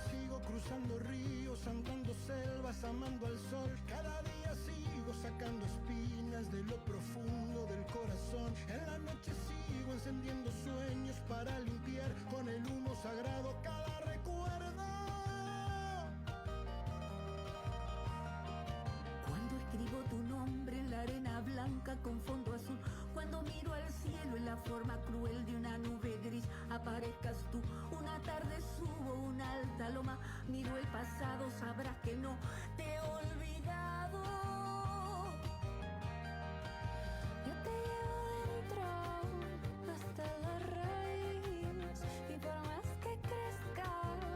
[SPEAKER 4] Sigo cruzando ríos, andando selvas, amando al sol. Cada día sigo sacando espinas de lo profundo del corazón. En la noche sigo encendiendo sueños para limpiar con el humo sagrado cada recuerdo.
[SPEAKER 3] Cuando escribo tu nombre en la arena blanca con fondo azul, cuando miro al cielo en la forma cruel de una nube gris, aparezcas tú. Una tarde subo una alta loma, miro el pasado, sabrás que no te he olvidado. Yo te llevo dentro hasta la raíz, y por más que crezca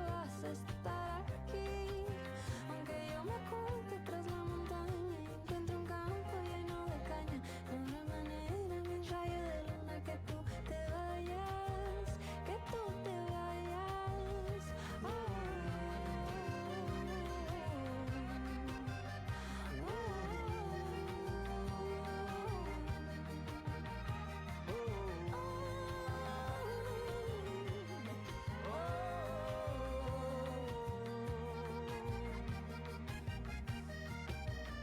[SPEAKER 3] vas a estar aquí. Aunque yo me oculte tras la montaña y encuentre un campo lleno de caña, no habrá manera, mi rayo de luna, que tú te vayas, que tú te vayas. Oh,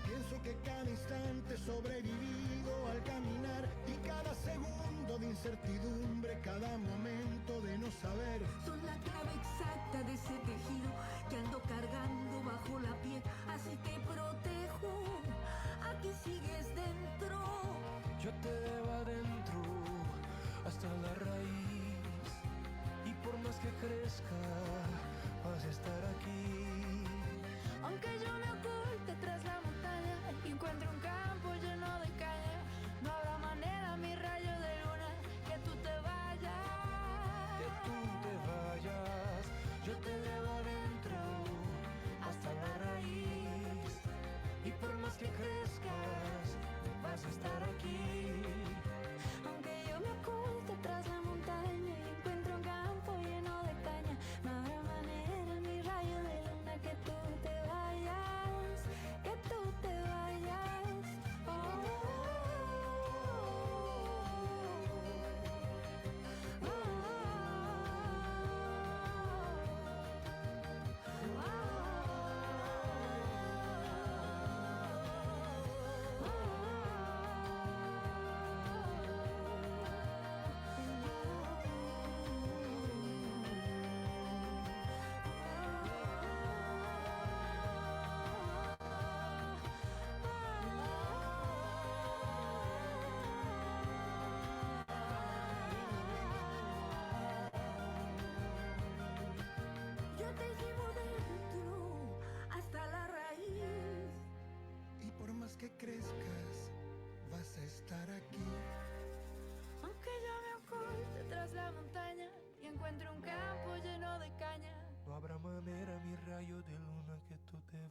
[SPEAKER 4] Pienso que cada instante sobrevivido al caminar y cada segundo de incertidumbre, cada momento de no saber.
[SPEAKER 3] son la clave exacta de ese tejido que ando cargando bajo la piel, así que protejo. Aquí sigues dentro.
[SPEAKER 4] Yo te llevo adentro hasta la raíz, y por más que crezca vas a estar aquí.
[SPEAKER 3] Aunque yo me oculte tras la montaña y encuentre un campo lleno de caña, no habrá manera, mi rayo de luna, que tú te vayas.
[SPEAKER 4] Que tú te vayas, yo te llevo adentro hasta la raíz, y por más que crezcas vas a estar aquí.
[SPEAKER 3] Aunque yo me oculte tras la montaña y encuentre un campo lleno de caña, no habrá manera, mi rayo de luna, que tú te vayas, que tú te vayas. Oh, oh, yo te llevo dentro hasta la raíz.
[SPEAKER 4] Y por más que crezcas vas a estar aquí.
[SPEAKER 3] Aunque yo me oculte tras la montaña y encuentre un campo lleno de caña,
[SPEAKER 4] No habrá manera, mi rayo de luna, que tú te